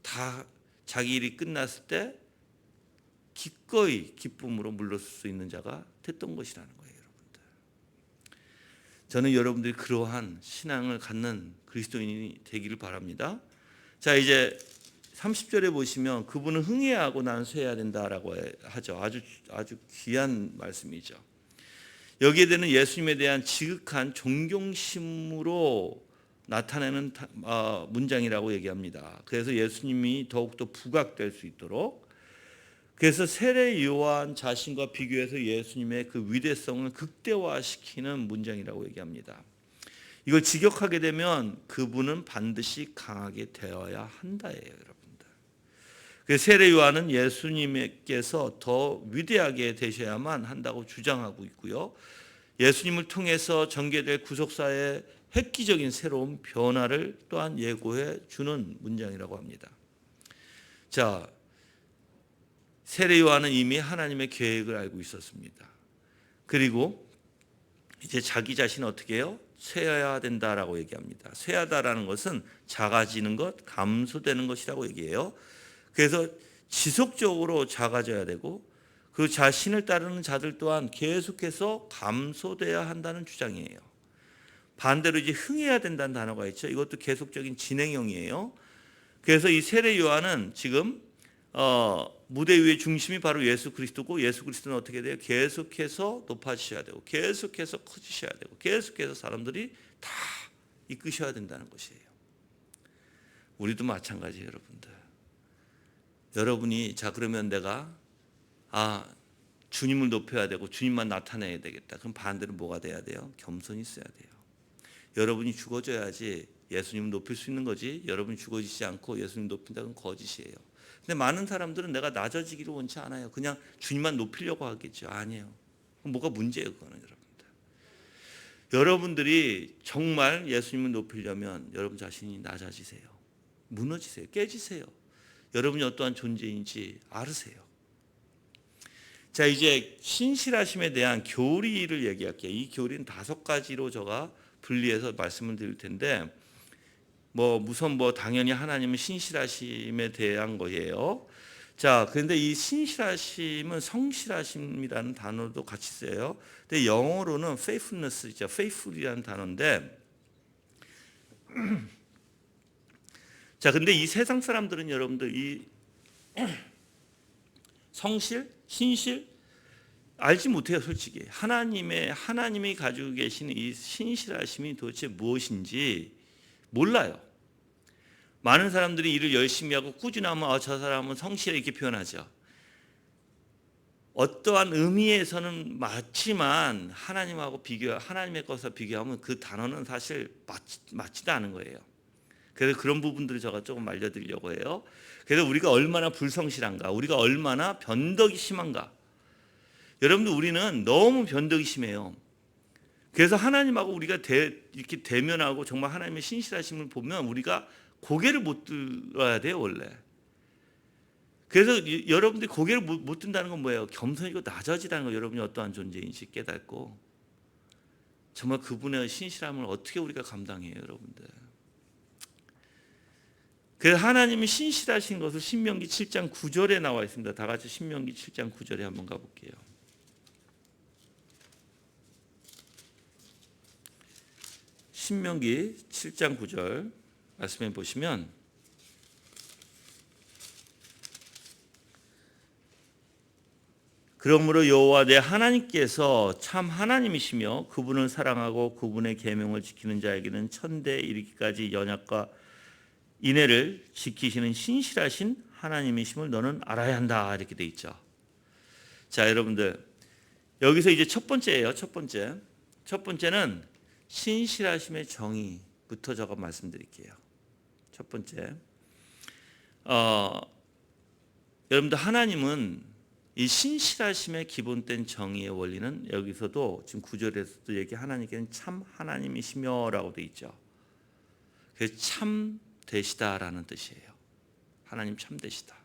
다 자기 일이 끝났을 때 기꺼이 기쁨으로 물러설 수 있는 자가 됐던 것이라는 거예요. 여러분들. 저는 여러분들이 그러한 신앙을 갖는 그리스도인이 되기를 바랍니다. 자, 이제 30절에 보시면 그분은 흥해하고 나는 쇠해야 된다라고 하죠. 아주 귀한 말씀이죠. 여기에 대한 예수님에 대한 지극한 존경심으로 나타내는 문장이라고 얘기합니다. 그래서 예수님이 더욱더 부각될 수 있도록 그래서 세례 요한 자신과 비교해서 예수님의 그 위대성을 극대화시키는 문장이라고 얘기합니다. 이걸 직역하게 되면 그분은 반드시 강하게 되어야 한다예요, 여러분들. 그래서 세례 요한은 예수님께서 더 위대하게 되셔야만 한다고 주장하고 있고요. 예수님을 통해서 전개될 구속사의 획기적인 새로운 변화를 또한 예고해 주는 문장이라고 합니다. 자, 세례 요한은 이미 하나님의 계획을 알고 있었습니다. 그리고 이제 자기 자신을 어떻게 해요? 쇠해야 된다라고 얘기합니다. 쇠하다라는 것은 작아지는 것, 감소되는 것이라고 얘기해요. 그래서 지속적으로 작아져야 되고 그 자신을 따르는 자들 또한 계속해서 감소돼야 한다는 주장이에요. 반대로 이제 흥해야 된다는 단어가 있죠. 이것도 계속적인 진행형이에요. 그래서 이 세례 요한은 지금 무대 위의 중심이 바로 예수 그리스도고 예수 그리스도는 어떻게 돼요? 계속해서 높아지셔야 되고 계속해서 커지셔야 되고 계속해서 사람들이 다 이끄셔야 된다는 것이에요. 우리도 마찬가지예요, 여러분들. 여러분이 자 그러면 내가 주님을 높여야 되고 주님만 나타내야 되겠다. 그럼 반대로 뭐가 돼야 돼요? 겸손이 있어야 돼요. 여러분이 죽어져야지 예수님을 높일 수 있는 거지. 여러분이 죽어지지 않고 예수님 높인다는 거짓이에요. 근데 많은 사람들은 내가 낮아지기를 원치 않아요. 그냥 주님만 높이려고 하겠죠. 아니에요. 뭐가 문제예요, 그거는 여러분들. 여러분들이 정말 예수님을 높이려면 여러분 자신이 낮아지세요. 무너지세요. 깨지세요. 여러분이 어떠한 존재인지 알으세요. 자, 이제 신실하심에 대한 교리를 얘기할게요. 이 교리는 5가지로 제가 분리해서 말씀을 드릴 텐데 우선 당연히 하나님은 신실하심에 대한 거예요. 자, 그런데 이 신실하심은 성실하심이라는 단어도 같이 써요. 근데 영어로는 faithfulness죠. faithful이라는 단어인데 자, 근데 이 세상 사람들은 여러분들 이 성실, 신실 알지 못해요, 솔직히. 하나님이 가지고 계시는 이 신실하심이 도대체 무엇인지 몰라요. 많은 사람들이 일을 열심히 하고 꾸준하면 저 사람은 성실해 이렇게 표현하죠. 어떠한 의미에서는 맞지만 하나님의 것과 비교하면 그 단어는 사실 맞지도 않은 거예요. 그래서 그런 부분들을 제가 조금 알려드리려고 해요. 그래서 우리가 얼마나 불성실한가, 우리가 얼마나 변덕이 심한가. 여러분들 우리는 너무 변덕이 심해요. 그래서 하나님하고 우리가 이렇게 대면하고 정말 하나님의 신실하심을 보면 우리가 고개를 못 들어야 돼요, 원래. 그래서 여러분들이 고개를 못 든다는 건 뭐예요? 겸손이고 낮아지다는 거. 여러분이 어떠한 존재인지 깨닫고 정말 그분의 신실함을 어떻게 우리가 감당해요, 여러분들. 그래서 하나님이 신실하신 것을 신명기 7장 9절에 나와 있습니다. 다 같이 신명기 7장 9절에 한번 가볼게요. 신명기 7장 9절 말씀해 보시면 그러므로 여호와 내 하나님께서 참 하나님이시며 그분을 사랑하고 그분의 계명을 지키는 자에게는 천대에 이르기까지 연약과 인애를 지키시는 신실하신 하나님이심을 너는 알아야 한다. 이렇게 돼 있죠. 자, 여러분들 여기서 이제 첫 번째예요. 첫 번째는 신실하심의 정의부터 제가 말씀드릴게요. 첫 번째, 여러분들 하나님은 이 신실하심의 기본된 정의의 원리는 여기서도 지금 9절에서도 얘기 하나님께는 참 하나님이시며라고 돼 있죠. 그래서 참 되시다라는 뜻이에요. 하나님 참 되시다.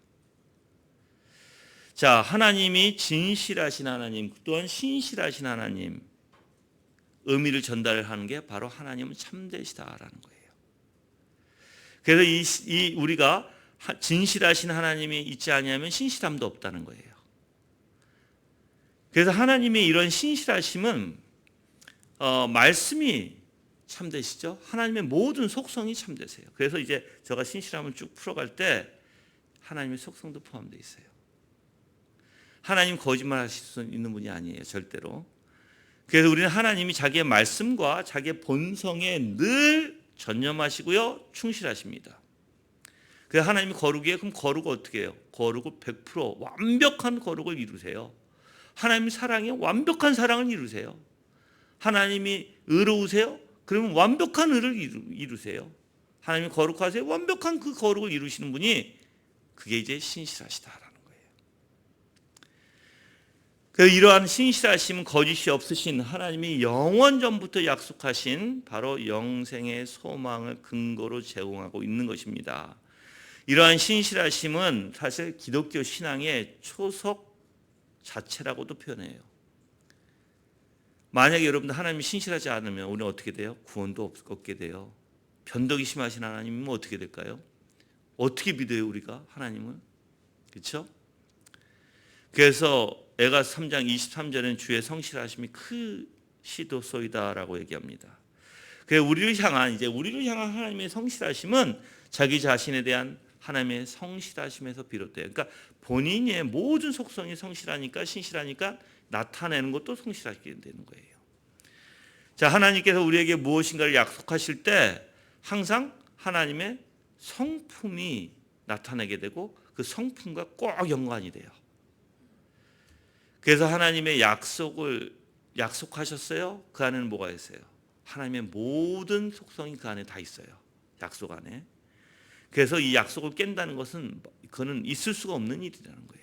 자, 하나님이 진실하신 하나님 또한 신실하신 하나님 의미를 전달하는 게 바로 하나님은 참되시다라는 거예요. 그래서 우리가 진실하신 하나님이 있지 아니하면 신실함도 없다는 거예요. 그래서 하나님의 이런 신실하심은 말씀이 참되시죠. 하나님의 모든 속성이 참되세요. 그래서 이제 제가 신실함을 쭉 풀어갈 때 하나님의 속성도 포함되어 있어요. 하나님 거짓말하실 수 있는 분이 아니에요, 절대로. 그래서 우리는 하나님이 자기의 말씀과 자기의 본성에 늘 전념하시고요, 충실하십니다. 그래서 하나님이 거룩이에요. 그럼 거룩을 어떻게 해요? 거룩을 100% 완벽한 거룩을 이루세요. 하나님이 사랑이에요. 완벽한 사랑을 이루세요. 하나님이 의로우세요. 그러면 완벽한 의를 이루세요. 하나님이 거룩하세요. 완벽한 그 거룩을 이루시는 분이 그게 이제 신실하시다라는 거예요. 그래서 이러한 신실하심은 거짓이 없으신 하나님이 영원 전부터 약속하신 바로 영생의 소망을 근거로 제공하고 있는 것입니다. 이러한 신실하심은 사실 기독교 신앙의 초석 자체라고도 표현해요. 만약에 여러분들 하나님이 신실하지 않으면 우리는 어떻게 돼요? 구원도 없게 돼요. 변덕이 심하신 하나님은 어떻게 될까요? 어떻게 믿어요 우리가 하나님을? 그렇죠? 그래서 에가서 3장 23절에는 주의 성실하심이 크시도소이다라고 얘기합니다. 그래서 우리를 향한 하나님의 성실하심은 자기 자신에 대한 하나님의 성실하심에서 비롯돼요. 그러니까 본인의 모든 속성이 성실하니까 신실하니까 나타내는 것도 성실하게 되는 거예요. 자, 하나님께서 우리에게 무엇인가를 약속하실 때 항상 하나님의 성품이 나타나게 되고 그 성품과 꼭 연관이 돼요. 그래서 하나님의 약속을 약속하셨어요. 그 안에는 뭐가 있어요? 하나님의 모든 속성이 그 안에 다 있어요. 약속 안에. 그래서 이 약속을 깬다는 것은 그거는 있을 수가 없는 일이라는 거예요.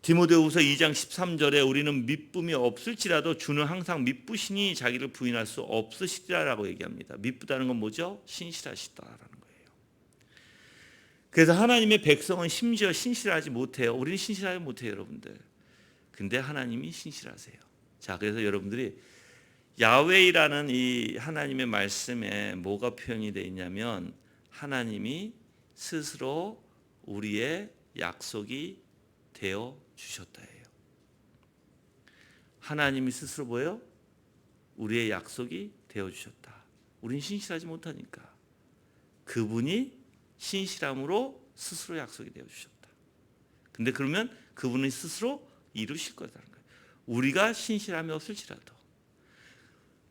디모데후서 2장 13절에 우리는 미쁨이 없을지라도 주는 항상 미쁘시니 자기를 부인할 수 없으시리라라고 얘기합니다. 미쁘다는 건 뭐죠? 신실하시다라는 거예요. 그래서 하나님의 백성은 심지어 신실하지 못해요. 우리는 신실하지 못해요, 여러분들. 근데 하나님이 신실하세요. 자, 그래서 여러분들이 야훼이라는 이 하나님의 말씀에 뭐가 표현이 되어 있냐면 하나님이 스스로 우리의 약속이 되어 주셨다예요. 하나님이 스스로 뭐예요? 우리의 약속이 되어 주셨다. 우린 신실하지 못하니까 그분이 신실함으로 스스로 약속이 되어 주셨다. 근데 그러면 그분이 스스로 이루실 거라는 거예요. 우리가 신실함이 없을지라도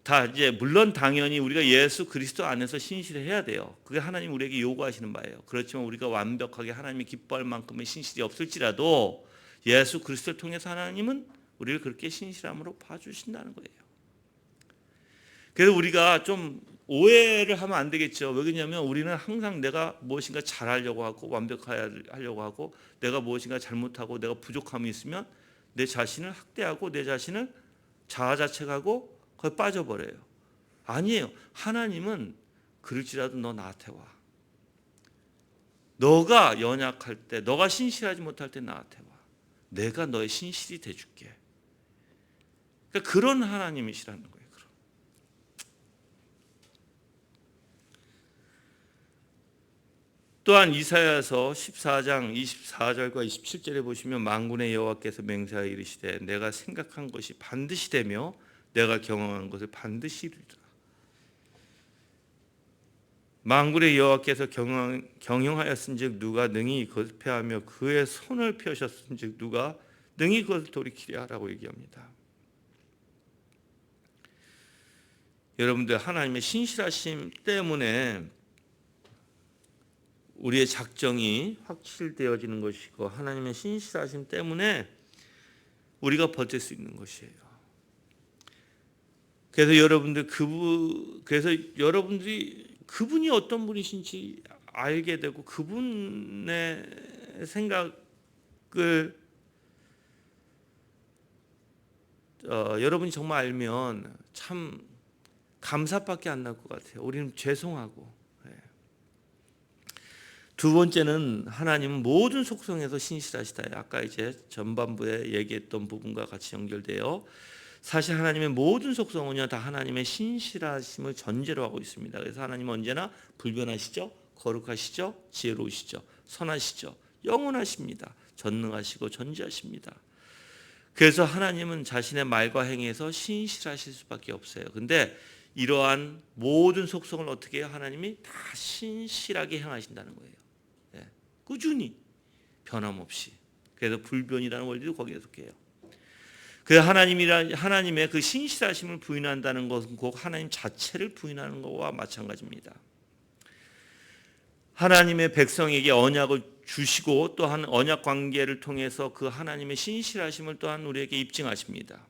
다 이제 물론 당연히 우리가 예수 그리스도 안에서 신실해야 돼요. 그게 하나님 우리에게 요구하시는 바예요. 그렇지만 우리가 완벽하게 하나님이 기뻐할 만큼의 신실이 없을지라도 예수 그리스도를 통해서 하나님은 우리를 그렇게 신실함으로 봐주신다는 거예요. 그래서 우리가 좀 오해를 하면 안 되겠죠. 왜 그러냐면 우리는 항상 내가 무엇인가 잘하려고 하고 완벽하려고 하고 내가 무엇인가 잘못하고 내가 부족함이 있으면 내 자신을 학대하고 내 자신을 자아자책하고 거기 빠져버려요. 아니에요. 하나님은 그럴지라도 너 나한테 와. 너가 연약할 때, 너가 신실하지 못할 때 나한테 와. 내가 너의 신실이 돼줄게. 그러니까 그런 하나님이시라는 거예요. 또한 이사야서 14장 24절과 27절에 보시면 만군의 여호와께서 맹세하여 이르시되 내가 생각한 것이 반드시 되며 내가 경영한 것을 반드시 이루리라. 만군의 여호와께서 경영하였은즉 누가 능히 그것을 패하며 그의 손을 펴셨은즉 누가 능히 그것을 돌이키랴 라고 얘기합니다. 여러분들 하나님의 신실하심 때문에 우리의 작정이 확실되어지는 것이고 하나님의 신실하심 때문에 우리가 버틸 수 있는 것이에요. 그래서 여러분들이 그분이 어떤 분이신지 알게 되고 그분의 생각을 여러분이 정말 알면 참 감사밖에 안 날 것 같아요. 우리는 죄송하고. 두 번째는 하나님은 모든 속성에서 신실하시다. 아까 이제 전반부에 얘기했던 부분과 같이 연결돼요. 사실 하나님의 모든 속성은요 다 하나님의 신실하심을 전제로 하고 있습니다. 그래서 하나님은 언제나 불변하시죠, 거룩하시죠, 지혜로우시죠, 선하시죠, 영원하십니다, 전능하시고 전지하십니다. 그래서 하나님은 자신의 말과 행위에서 신실하실 수밖에 없어요. 근데 이러한 모든 속성을 어떻게 해요? 하나님이 다 신실하게 행하신다는 거예요. 꾸준히 변함없이. 그래서 불변이라는 원리도 거기에 속해요. 그 하나님의 그 신실하심을 부인한다는 것은 곧 하나님 자체를 부인하는 것과 마찬가지입니다. 하나님의 백성에게 언약을 주시고 또한 언약 관계를 통해서 그 하나님의 신실하심을 또한 우리에게 입증하십니다.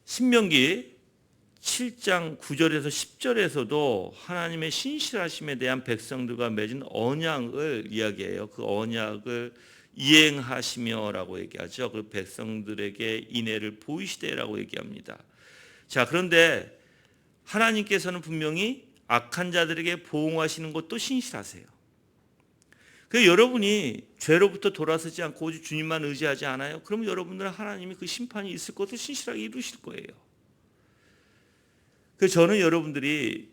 신명기 7장 9절에서 10절에서도 하나님의 신실하심에 대한 백성들과 맺은 언약을 이야기해요. 그 언약을 이행하시며라고 얘기하죠. 그 백성들에게 인애를 보이시되라고 얘기합니다. 자, 그런데 하나님께서는 분명히 악한 자들에게 보응하시는 것도 신실하세요. 그 여러분이 죄로부터 돌아서지 않고 오직 주님만 의지하지 않아요? 그럼 여러분들은 하나님이 그 심판이 있을 것을 신실하게 이루실 거예요. 그래서 저는 여러분들이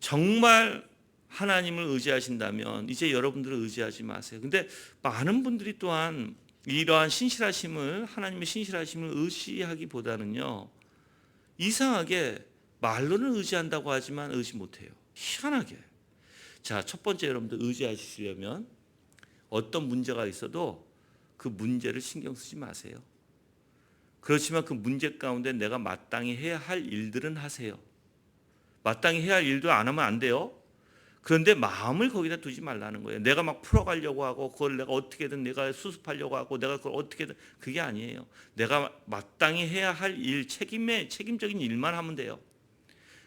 정말 하나님을 의지하신다면 이제 여러분들을 의지하지 마세요. 근데 많은 분들이 또한 이러한 신실하심을, 하나님의 신실하심을 의지하기보다는요, 이상하게 말로는 의지한다고 하지만 의지 못해요. 희한하게. 자, 첫 번째, 여러분들 의지하시려면 어떤 문제가 있어도 그 문제를 신경 쓰지 마세요. 그렇지만 그 문제 가운데 내가 마땅히 해야 할 일들은 하세요. 마땅히 해야 할 일도 안 하면 안 돼요. 그런데 마음을 거기다 두지 말라는 거예요. 내가 막 풀어가려고 하고 그걸 내가 어떻게든 내가 수습하려고 하고 내가 그걸 어떻게든, 그게 아니에요. 내가 마땅히 해야 할 일, 책임적인 일만 하면 돼요.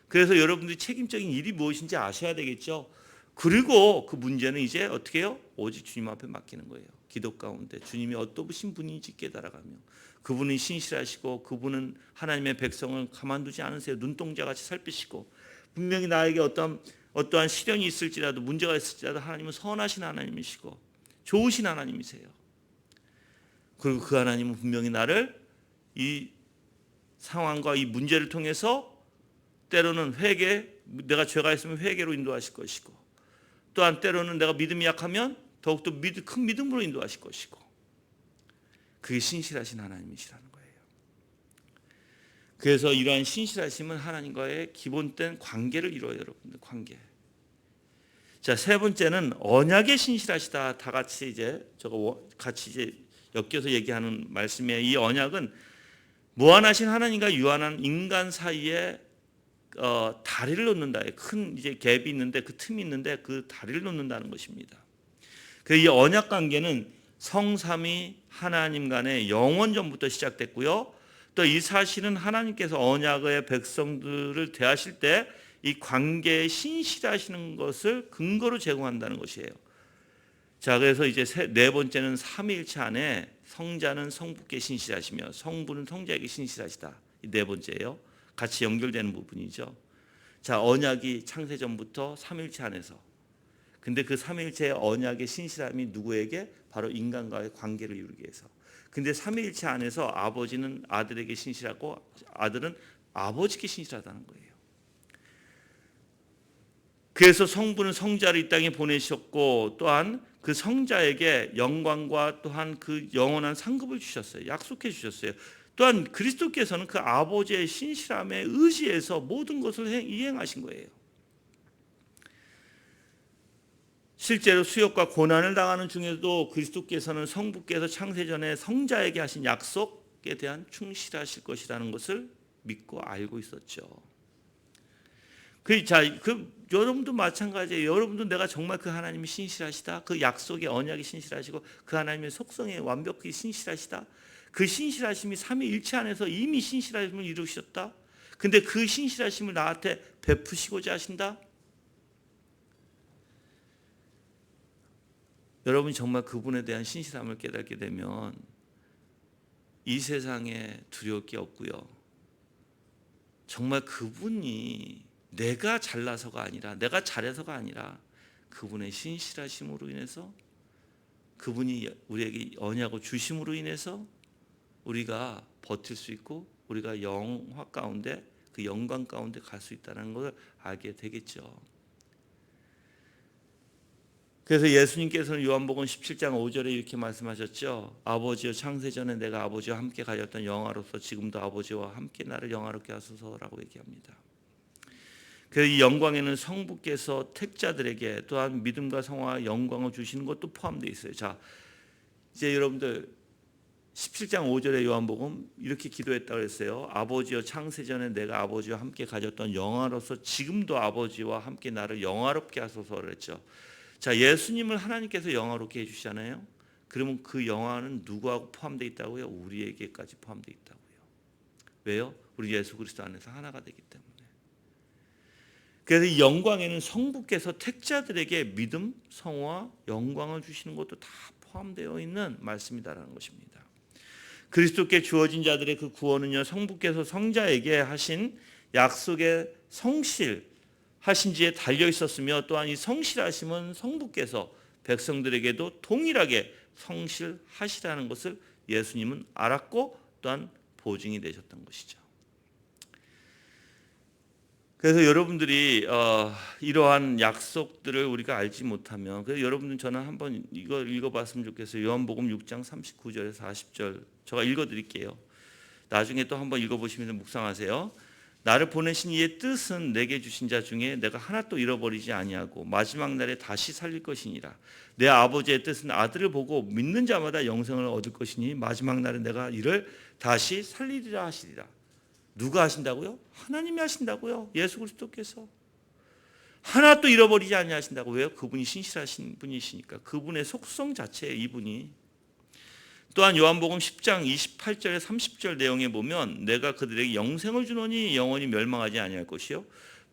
그래서 여러분들이 책임적인 일이 무엇인지 아셔야 되겠죠. 그리고 그 문제는 이제 어떻게 해요? 오직 주님 앞에 맡기는 거예요. 기도 가운데 주님이 어떠신 분인지 깨달아가며, 그분은 신실하시고 그분은 하나님의 백성을 가만두지 않으세요. 눈동자같이 살피시고, 분명히 나에게 어떠한 시련이 있을지라도, 문제가 있을지라도 하나님은 선하신 하나님이시고 좋으신 하나님이세요. 그리고 그 하나님은 분명히 나를 이 상황과 이 문제를 통해서 때로는 내가 죄가 있으면 회개로 인도하실 것이고, 또한 때로는 내가 믿음이 약하면 더욱더 큰 믿음으로 인도하실 것이고, 그게 신실하신 하나님이시라는 거예요. 그래서 이러한 신실하심은 하나님과의 기본된 관계를 이루어요, 여러분들. 관계. 자, 세 번째는 언약의 신실하시다. 다 같이 이제 엮여서 얘기하는 말씀이에요. 이 언약은 무한하신 하나님과 유한한 인간 사이에 다리를 놓는다. 큰 이제 갭이 있는데, 그 틈이 있는데 그 다리를 놓는다는 것입니다. 그 이 언약 관계는 성삼위 하나님 간의 영원전부터 시작됐고요. 또 이 사실은 하나님께서 언약의 백성들을 대하실 때 이 관계에 신실하시는 것을 근거로 제공한다는 것이에요. 자, 그래서 이제 네 번째는 삼위일체 안에 성자는 성부께 신실하시며 성부는 성자에게 신실하시다. 이 네 번째예요. 같이 연결되는 부분이죠. 자, 언약이 창세전부터 삼위일체 안에서. 근데 그 삼위일체의 언약의 신실함이 누구에게? 바로 인간과의 관계를 이루기 위해서. 근데 삼위일체 안에서 아버지는 아들에게 신실하고 아들은 아버지께 신실하다는 거예요. 그래서 성부는 성자를 이 땅에 보내셨고, 또한 그 성자에게 영광과 또한 그 영원한 상급을 주셨어요. 약속해 주셨어요. 또한 그리스도께서는 그 아버지의 신실함에 의지해서 모든 것을 이행하신 거예요. 실제로 수욕과 고난을 당하는 중에도 그리스도께서는 성부께서 창세전에 성자에게 하신 약속에 대한 충실하실 것이라는 것을 믿고 알고 있었죠. 여러분도 마찬가지예요. 여러분도 내가 정말 그 하나님이 신실하시다, 그 약속의 언약이 신실하시고 그 하나님의 속성에 완벽히 신실하시다, 그 신실하심이 삼위일체 안에서 이미 신실하심을 이루셨다. 근데 그 신실하심을 나한테 베푸시고자 하신다. 여러분이 정말 그분에 대한 신실함을 깨닫게 되면 이 세상에 두려울 게 없고요. 정말 그분이 내가 잘나서가 아니라, 내가 잘해서가 아니라 그분의 신실하심으로 인해서, 그분이 우리에게 언약을 주심으로 인해서 우리가 버틸 수 있고 우리가 영화 가운데, 그 영광 가운데 갈 수 있다는 것을 알게 되겠죠. 그래서 예수님께서는 요한복음 17장 5절에 이렇게 말씀하셨죠. 아버지여, 창세전에 내가 아버지와 함께 가졌던 영화로서 지금도 아버지와 함께 나를 영화롭게 하소서라고 얘기합니다. 그래서 이 영광에는 성부께서 택자들에게 또한 믿음과 성화와 영광을 주시는 것도 포함되어 있어요. 자, 이제 여러분들 17장 5절의 요한복음 이렇게 기도했다고 했어요. 아버지여, 창세전에 내가 아버지와 함께 가졌던 영화로서 지금도 아버지와 함께 나를 영화롭게 하소서 그랬죠. 자, 예수님을 하나님께서 영화롭게 해주시잖아요. 그러면 그 영화는 누구하고 포함되어 있다고요? 우리에게까지 포함되어 있다고요. 왜요? 우리 예수 그리스도 안에서 하나가 되기 때문에. 그래서 이 영광에는 성부께서 택자들에게 믿음, 성화, 영광을 주시는 것도 다 포함되어 있는 말씀이다라는 것입니다. 그리스도께 주어진 자들의 그 구원은요, 성부께서 성자에게 하신 약속의 성실하신지에 달려 있었으며, 또한 이 성실하심은 성부께서 백성들에게도 동일하게 성실하시라는 것을 예수님은 알았고 또한 보증이 되셨던 것이죠. 그래서 여러분들이 이러한 약속들을 우리가 알지 못하면, 그래서 여러분들 저는 한번 이거 읽어봤으면 좋겠어요. 요한복음 6장 39절에서 40절 제가 읽어드릴게요. 나중에 또 한번 읽어보시면서 묵상하세요. 나를 보내신 이의 뜻은 내게 주신 자 중에 내가 하나도 잃어버리지 아니하고 마지막 날에 다시 살릴 것이니라. 내 아버지의 뜻은 아들을 보고 믿는 자마다 영생을 얻을 것이니 마지막 날에 내가 이를 다시 살리리라 하시리라. 누가 하신다고요? 하나님이 하신다고요. 예수 그리스도께서. 하나도 잃어버리지 아니하신다고. 왜요? 그분이 신실하신 분이시니까. 그분의 속성 자체에 이분이. 또한 요한복음 10장 28절에 30절 내용에 보면 내가 그들에게 영생을 주노니 영원히 멸망하지 아니할 것이요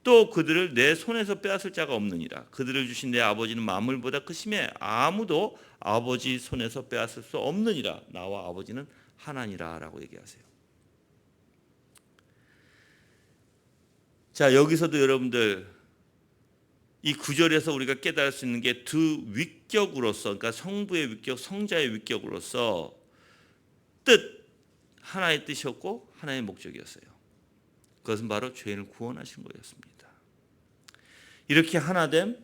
또 그들을 내 손에서 빼앗을 자가 없느니라. 그들을 주신 내 아버지는 만물보다 크심에 아무도 아버지 손에서 빼앗을 수 없느니라. 나와 아버지는 하나니라 라고 얘기하세요. 자, 여기서도 여러분들 이 구절에서 우리가 깨달을 수 있는 게 두 위격으로서, 그러니까 성부의 위격, 성자의 위격으로서 뜻, 하나의 뜻이었고 하나의 목적이었어요. 그것은 바로 죄인을 구원하신 거였습니다. 이렇게 하나됨,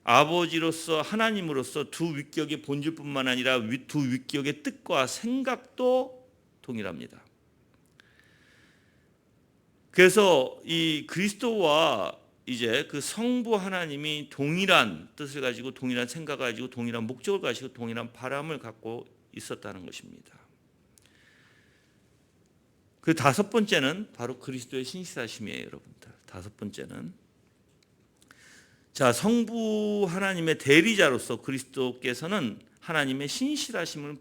아버지로서 하나님으로서 두 위격의 본질뿐만 아니라 두 위격의 뜻과 생각도 동일합니다. 그래서 이 그리스도와 이제 그 성부 하나님이 동일한 뜻을 가지고 동일한 생각을 가지고 동일한 목적을 가지고 동일한 바람을 갖고 있었다는 것입니다. 그 다섯 번째는 바로 그리스도의 신실하심이에요, 여러분들. 다섯 번째는 자, 성부 하나님의 대리자로서 그리스도께서는 하나님의 신실하심을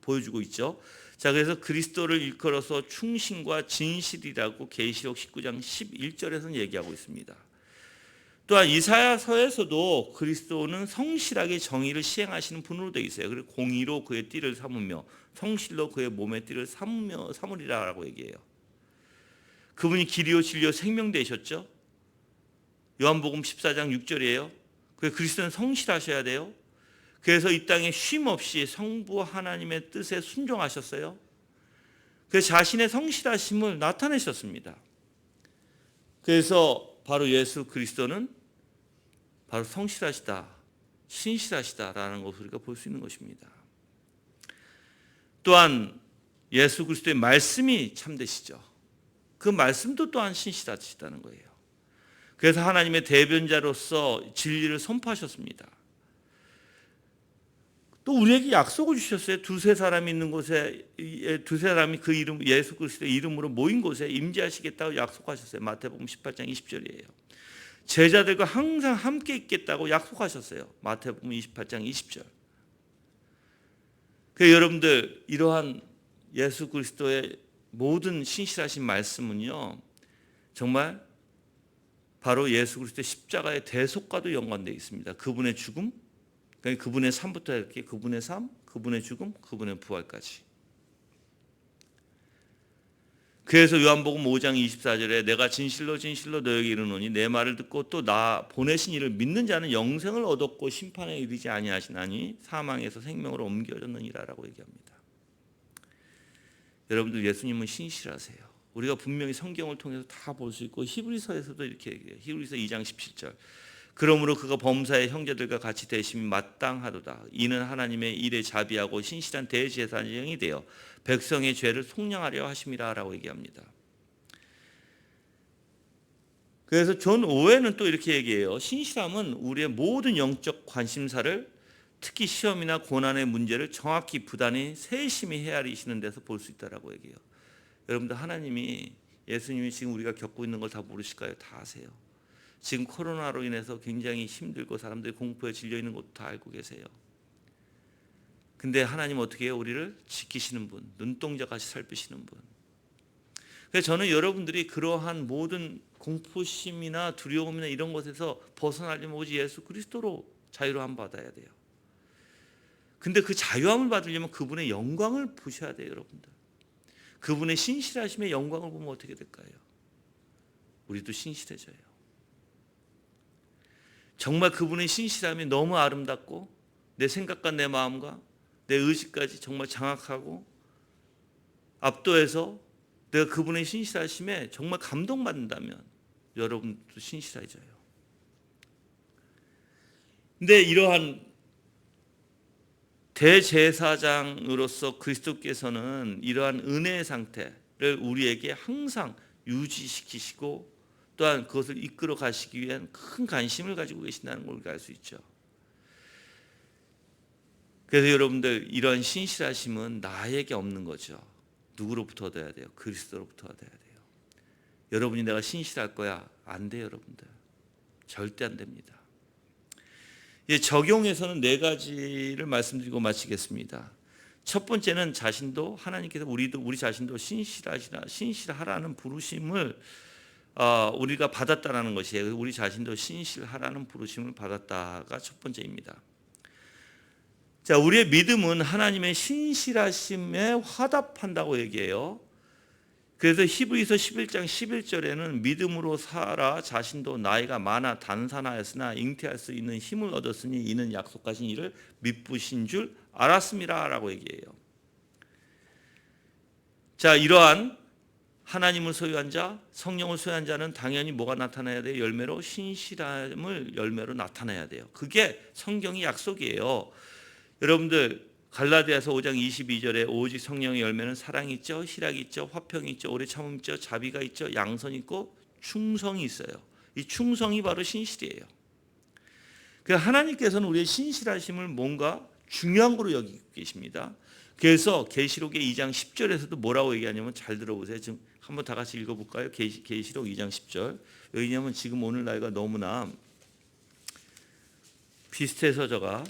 보여주고 있죠. 자, 그래서 그리스도를 일컬어서 충신과 진실이라고 계시록 19장 11절에서는 얘기하고 있습니다. 또한 이사야서에서도 그리스도는 성실하게 정의를 시행하시는 분으로 되어 있어요. 그리고 공의로 그의 띠를 삼으며 성실로 그의 몸의 띠를 삼으리라라고 얘기해요. 그분이 길이요 진리요 생명 되셨죠. 요한복음 14장 6절이에요. 그리스도는 성실하셔야 돼요. 그래서 이 땅에 쉼 없이 성부 하나님의 뜻에 순종하셨어요. 그래서 자신의 성실하심을 나타내셨습니다. 그래서 바로 예수 그리스도는 바로 성실하시다, 신실하시다라는 것을 우리가 볼 수 있는 것입니다. 또한 예수 그리스도의 말씀이 참되시죠. 그 말씀도 또한 신실하시다는 거예요. 그래서 하나님의 대변자로서 진리를 선포하셨습니다. 또 우리에게 약속을 주셨어요. 두세 사람이 있는 곳에, 두세 사람이 그 이름 예수 그리스도의 이름으로 모인 곳에 임재하시겠다고 약속하셨어요. 마태복음 18장 20절이에요. 제자들과 항상 함께 있겠다고 약속하셨어요. 마태복음 28장 20절. 그래서 여러분들 이러한 예수 그리스도의 모든 신실하신 말씀은요, 정말 바로 예수 그리스도의 십자가의 대속과도 연관되어 있습니다. 그분의 죽음, 그러니까 그분의 삶부터 이렇게 그분의 삶, 그분의 죽음, 그분의 부활까지. 그래서 요한복음 5장 24절에 내가 진실로 진실로 너에게 이르노니 내 말을 듣고 또 나 보내신 이를 믿는 자는 영생을 얻었고 심판에 이르지 아니하시나니 사망에서 생명으로 옮겨졌느니라라고 얘기합니다. 여러분들 예수님은 신실하세요. 우리가 분명히 성경을 통해서 다 볼 수 있고 히브리서에서도 이렇게 얘기해요. 히브리서 2장 17절. 그러므로 그가 범사의 형제들과 같이 되심이 마땅하도다. 이는 하나님의 일에 자비하고 신실한 대제사장이 되어 백성의 죄를 속량하려 하심이라 라고 얘기합니다. 그래서 존 오웬은 또 이렇게 얘기해요. 신실함은 우리의 모든 영적 관심사를 특히 시험이나 고난의 문제를 정확히 부단히 세심히 헤아리시는 데서 볼 수 있다라고 얘기해요. 여러분들 하나님이 예수님이 지금 우리가 겪고 있는 걸 다 모르실까요? 다 아세요. 지금 코로나로 인해서 굉장히 힘들고 사람들이 공포에 질려 있는 것도 다 알고 계세요. 근데 하나님 어떻게 해요? 우리를 지키시는 분, 눈동자같이 살피시는 분. 그래서 저는 여러분들이 그러한 모든 공포심이나 두려움이나 이런 것에서 벗어나려면 오직 예수 그리스도로 자유함 받아야 돼요. 근데 그 자유함을 받으려면 그분의 영광을 보셔야 돼요, 여러분들. 그분의 신실하심의 영광을 보면 어떻게 될까요? 우리도 신실해져요. 정말 그분의 신실함이 너무 아름답고 내 생각과 내 마음과 내 의지까지 정말 장악하고 압도해서 내가 그분의 신실하심에 정말 감동받는다면 여러분도 신실해져요. 근데 이러한 대제사장으로서 그리스도께서는 이러한 은혜의 상태를 우리에게 항상 유지시키시고 또한 그것을 이끌어 가시기 위한 큰 관심을 가지고 계신다는 걸 우리가 알 수 있죠. 그래서 여러분들 이런 신실하심은 나에게 없는 거죠. 누구로부터 얻어야 돼요? 그리스도로부터 얻어야 돼요. 여러분이 내가 신실할 거야? 안 돼요, 여러분들. 절대 안 됩니다. 적용에서는 4가지를 말씀드리고 마치겠습니다. 첫 번째는 자신도 하나님께서 우리 자신도 신실하라는 부르심을 우리가 받았다라는 것이에요. 우리 자신도 신실하라는 부르심을 받았다가 첫 번째입니다. 자, 우리의 믿음은 하나님의 신실하심에 화답한다고 얘기해요. 그래서 히브리서 11장 11절에는 믿음으로 살아 자신도 나이가 많아 단산하였으나 잉태할 수 있는 힘을 얻었으니 이는 약속하신 이를 미쁘신 줄 알았음이라 라고 얘기해요. 자, 이러한 하나님을 소유한 자, 성령을 소유한 자는 당연히 뭐가 나타나야 돼요? 열매로 신실함을 열매로 나타내야 돼요. 그게 성경의 약속이에요. 여러분들 갈라디아서 5장 22절에 오직 성령의 열매는 사랑이 있죠, 희락이 있죠, 화평이 있죠, 오래 참음이 있죠, 자비가 있죠, 양선이 있고 충성이 있어요. 이 충성이 바로 신실이에요. 그래서 하나님께서는 우리의 신실하심을 뭔가 중요한 거로 여기고 계십니다. 그래서 계시록의 2장 10절에서도 뭐라고 얘기하냐면 잘 들어보세요. 지금 한번 다 같이 읽어볼까요? 계시록 2장 10절. 왜냐하면 지금 오늘 나이가 너무나 비슷해서 제가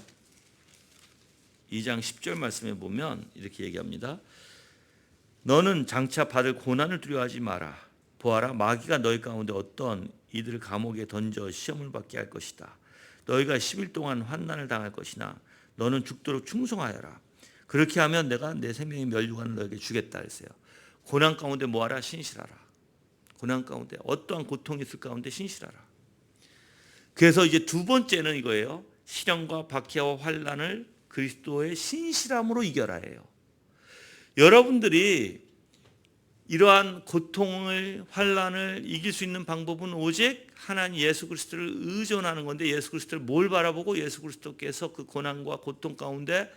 2장 10절 말씀에 보면 이렇게 얘기합니다. 너는 장차 받을 고난을 두려워하지 마라. 보아라, 마귀가 너희 가운데 어떤 이들을 감옥에 던져 시험을 받게 할 것이다. 너희가 10일 동안 환난을 당할 것이나 너는 죽도록 충성하여라. 그렇게 하면 내가 내 생명의 면류관을 너에게 주겠다 했어요. 고난 가운데 뭐하라? 신실하라. 고난 가운데 어떠한 고통이 있을 가운데 신실하라. 그래서 이제 두 번째는 이거예요. 시련과 박해와 환난을 그리스도의 신실함으로 이겨라예요. 여러분들이 이러한 고통을 환난을 이길 수 있는 방법은 오직 하나님 예수 그리스도를 의존하는 건데 예수 그리스도를 뭘 바라보고 예수 그리스도께서 그 고난과 고통 가운데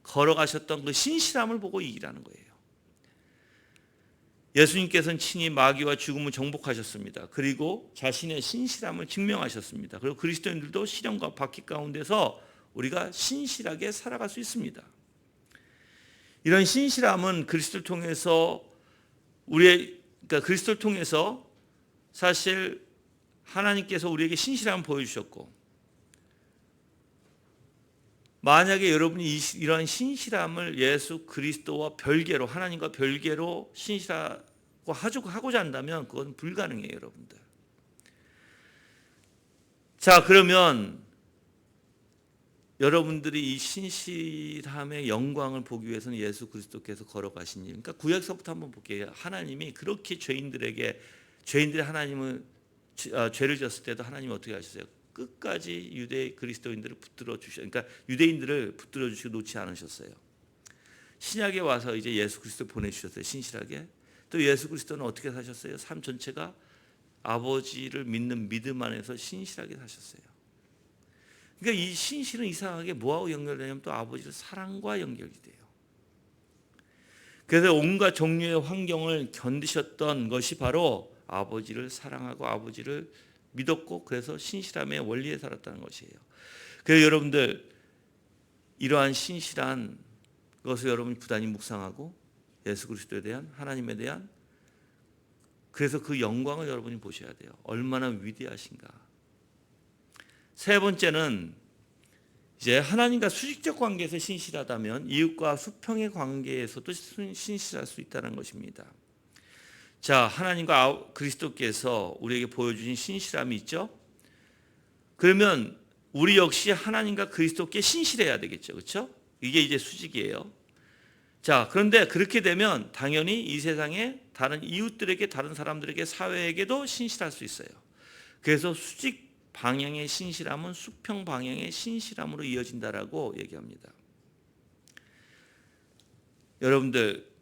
걸어가셨던 그 신실함을 보고 이기라는 거예요. 예수님께서는 친히 마귀와 죽음을 정복하셨습니다. 그리고 자신의 신실함을 증명하셨습니다. 그리고 그리스도인들도 시련과 박해 가운데서 우리가 신실하게 살아갈 수 있습니다. 이런 신실함은 그리스도를 통해서 그리스도를 통해서 사실 하나님께서 우리에게 신실함을 보여주셨고, 만약에 여러분이 이런 신실함을 예수 그리스도와 별개로 하나님과 별개로 신실하고 하고자 한다면 그건 불가능해요, 여러분들. 자, 그러면 여러분들이 이 신실함의 영광을 보기 위해서는 예수 그리스도께서 걸어가신 일. 그러니까 구약서부터 한번 볼게요. 하나님이 그렇게 죄인들이 하나님을 죄를 지었을 때도 하나님이 어떻게 하셨어요? 끝까지 유대 그리스도인들을 붙들어 주셔. 그러니까 유대인들을 붙들어 주시고 놓지 않으셨어요. 신약에 와서 이제 예수 그리스도 보내주셨어요. 신실하게. 또 예수 그리스도는 어떻게 사셨어요? 삶 전체가 아버지를 믿는 믿음 안에서 신실하게 사셨어요. 그러니까 이 신실은 이상하게 뭐하고 연결되냐면 또 아버지의 사랑과 연결이 돼요. 그래서 온갖 종류의 환경을 견디셨던 것이 바로 아버지를 사랑하고 아버지를 믿었고 그래서 신실함의 원리에 살았다는 것이에요. 그래서 여러분들 이러한 신실한 것을 여러분이 부단히 묵상하고 예수 그리스도에 대한 하나님에 대한 그래서 그 영광을 여러분이 보셔야 돼요. 얼마나 위대하신가. 세 번째는 이제 하나님과 수직적 관계에서 신실하다면 이웃과 수평의 관계에서도 신실할 수 있다는 것입니다. 자, 하나님과 그리스도께서 우리에게 보여주신 신실함이 있죠. 그러면 우리 역시 하나님과 그리스도께 신실해야 되겠죠, 그렇죠? 이게 이제 수직이에요. 자, 그런데 그렇게 되면 당연히 이 세상에 다른 이웃들에게, 다른 사람들에게, 사회에게도 신실할 수 있어요. 그래서 수직 방향의 신실함은 수평 방향의 신실함으로 이어진다라고 얘기합니다. 여러분들,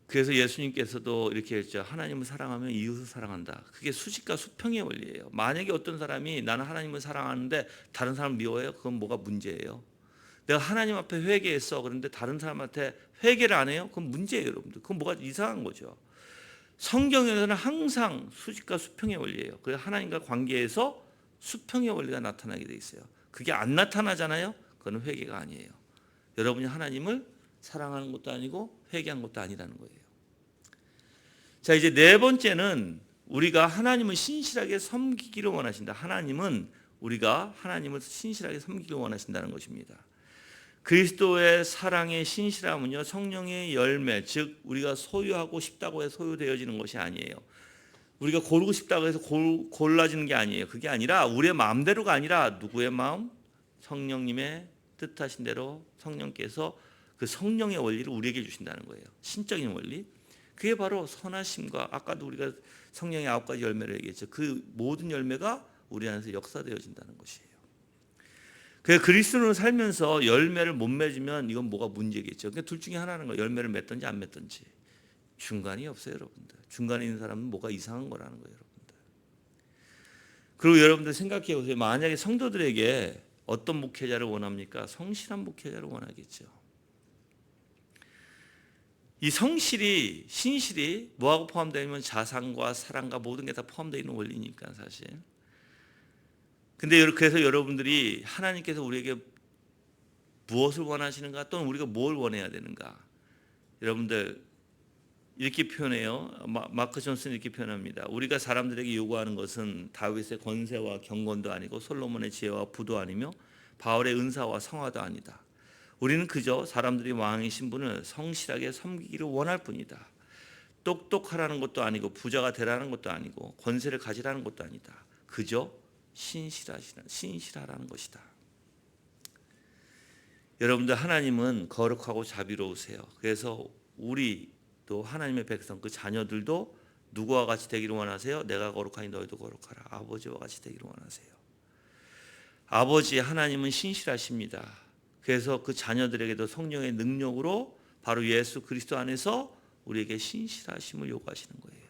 그래서 예수님께서도 이렇게 했죠. 하나님을 사랑하면 이웃을 사랑한다. 그게 수직과 수평의 원리예요. 만약에 어떤 사람이 나는 하나님을 사랑하는데 다른 사람을 미워해요? 그건 뭐가 문제예요? 내가 하나님 앞에 회개했어. 그런데 다른 사람한테 회개를 안 해요? 그건 문제예요, 여러분들. 그건 뭐가 이상한 거죠. 성경에서는 항상 수직과 수평의 원리예요. 그래서 하나님과 관계에서 수평의 원리가 나타나게 돼 있어요. 그게 안 나타나잖아요. 그건 회개가 아니에요. 여러분이 하나님을 사랑하는 것도 아니고 회개한 것도 아니라는 거예요. 자, 이제 네 번째는 우리가 하나님을 신실하게 섬기기를 원하신다. 하나님은 우리가 하나님을 신실하게 섬기기를 원하신다는 것입니다. 그리스도의 사랑의 신실함은요, 성령의 열매, 즉 우리가 소유하고 싶다고 해서 소유되어지는 것이 아니에요. 우리가 고르고 싶다고 해서 골라지는 게 아니에요. 그게 아니라 우리의 마음대로가 아니라 누구의 마음? 성령님의 뜻하신 대로 성령께서 그 성령의 원리를 우리에게 주신다는 거예요. 신적인 원리. 그게 바로 선하심과, 아까도 우리가 성령의 9가지 열매를 얘기했죠. 그 모든 열매가 우리 안에서 역사되어진다는 것이에요. 그래서 그리스도로 살면서 열매를 못 맺으면 이건 뭐가 문제겠죠. 그러니까 둘 중에 하나는 거예요. 열매를 맺든지 안 맺든지. 중간이 없어요, 여러분들. 중간에 있는 사람은 뭐가 이상한 거라는 거예요, 여러분들. 그리고 여러분들 생각해 보세요. 만약에 성도들에게 어떤 목회자를 원합니까? 성실한 목회자를 원하겠죠. 이 성실이, 신실이 뭐하고 포함되면 자상과 사랑과 모든 게 다 포함되어 있는 원리니까 사실. 근데 그래서 여러분들이 하나님께서 우리에게 무엇을 원하시는가, 또는 우리가 뭘 원해야 되는가. 여러분들 이렇게 표현해요. 마크 존슨은 이렇게 표현합니다. 우리가 사람들에게 요구하는 것은 다윗의 권세와 경건도 아니고 솔로몬의 지혜와 부도 아니며 바울의 은사와 성화도 아니다. 우리는 그저 사람들이 왕의 신분을 성실하게 섬기기를 원할 뿐이다. 똑똑하라는 것도 아니고 부자가 되라는 것도 아니고 권세를 가지라는 것도 아니다. 그저 신실하라는 것이다. 여러분들, 하나님은 거룩하고 자비로우세요. 그래서 우리도 하나님의 백성, 그 자녀들도 누구와 같이 되기를 원하세요? 내가 거룩하니 너희도 거룩하라. 아버지와 같이 되기를 원하세요. 아버지 하나님은 신실하십니다. 그래서 그 자녀들에게도 성령의 능력으로 바로 예수 그리스도 안에서 우리에게 신실하심을 요구하시는 거예요.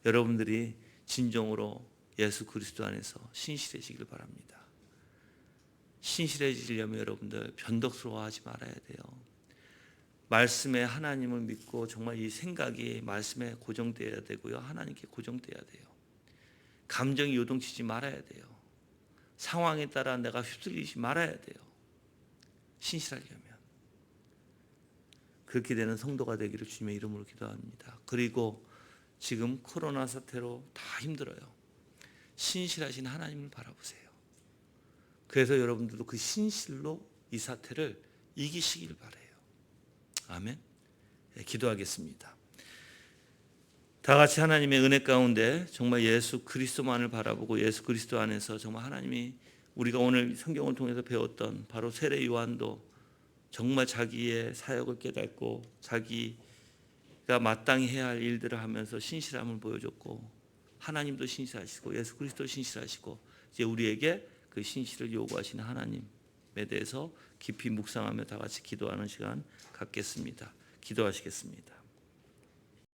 여러분들이 진정으로 예수 그리스도 안에서 신실해지길 바랍니다. 신실해지려면 여러분들 변덕스러워하지 말아야 돼요. 말씀에 하나님을 믿고 정말 이 생각이 말씀에 고정되어야 되고요. 하나님께 고정되어야 돼요. 감정이 요동치지 말아야 돼요. 상황에 따라 내가 휩쓸리지 말아야 돼요. 신실하려면. 그렇게 되는 성도가 되기를 주님의 이름으로 기도합니다. 그리고 지금 코로나 사태로 다 힘들어요. 신실하신 하나님을 바라보세요. 그래서 여러분들도 그 신실로 이 사태를 이기시길 바라요. 아멘. 네, 기도하겠습니다. 다 같이 하나님의 은혜 가운데 정말 예수 그리스도만을 바라보고 예수 그리스도 안에서 정말 하나님이 우리가 오늘 성경을 통해서 배웠던 바로 세례 요한도 정말 자기의 사역을 깨닫고 자기가 마땅히 해야 할 일들을 하면서 신실함을 보여줬고, 하나님도 신실하시고 예수 그리스도 신실하시고, 이제 우리에게 그 신실을 요구하시는 하나님에 대해서 깊이 묵상하며 다 같이 기도하는 시간 갖겠습니다. 기도하시겠습니다.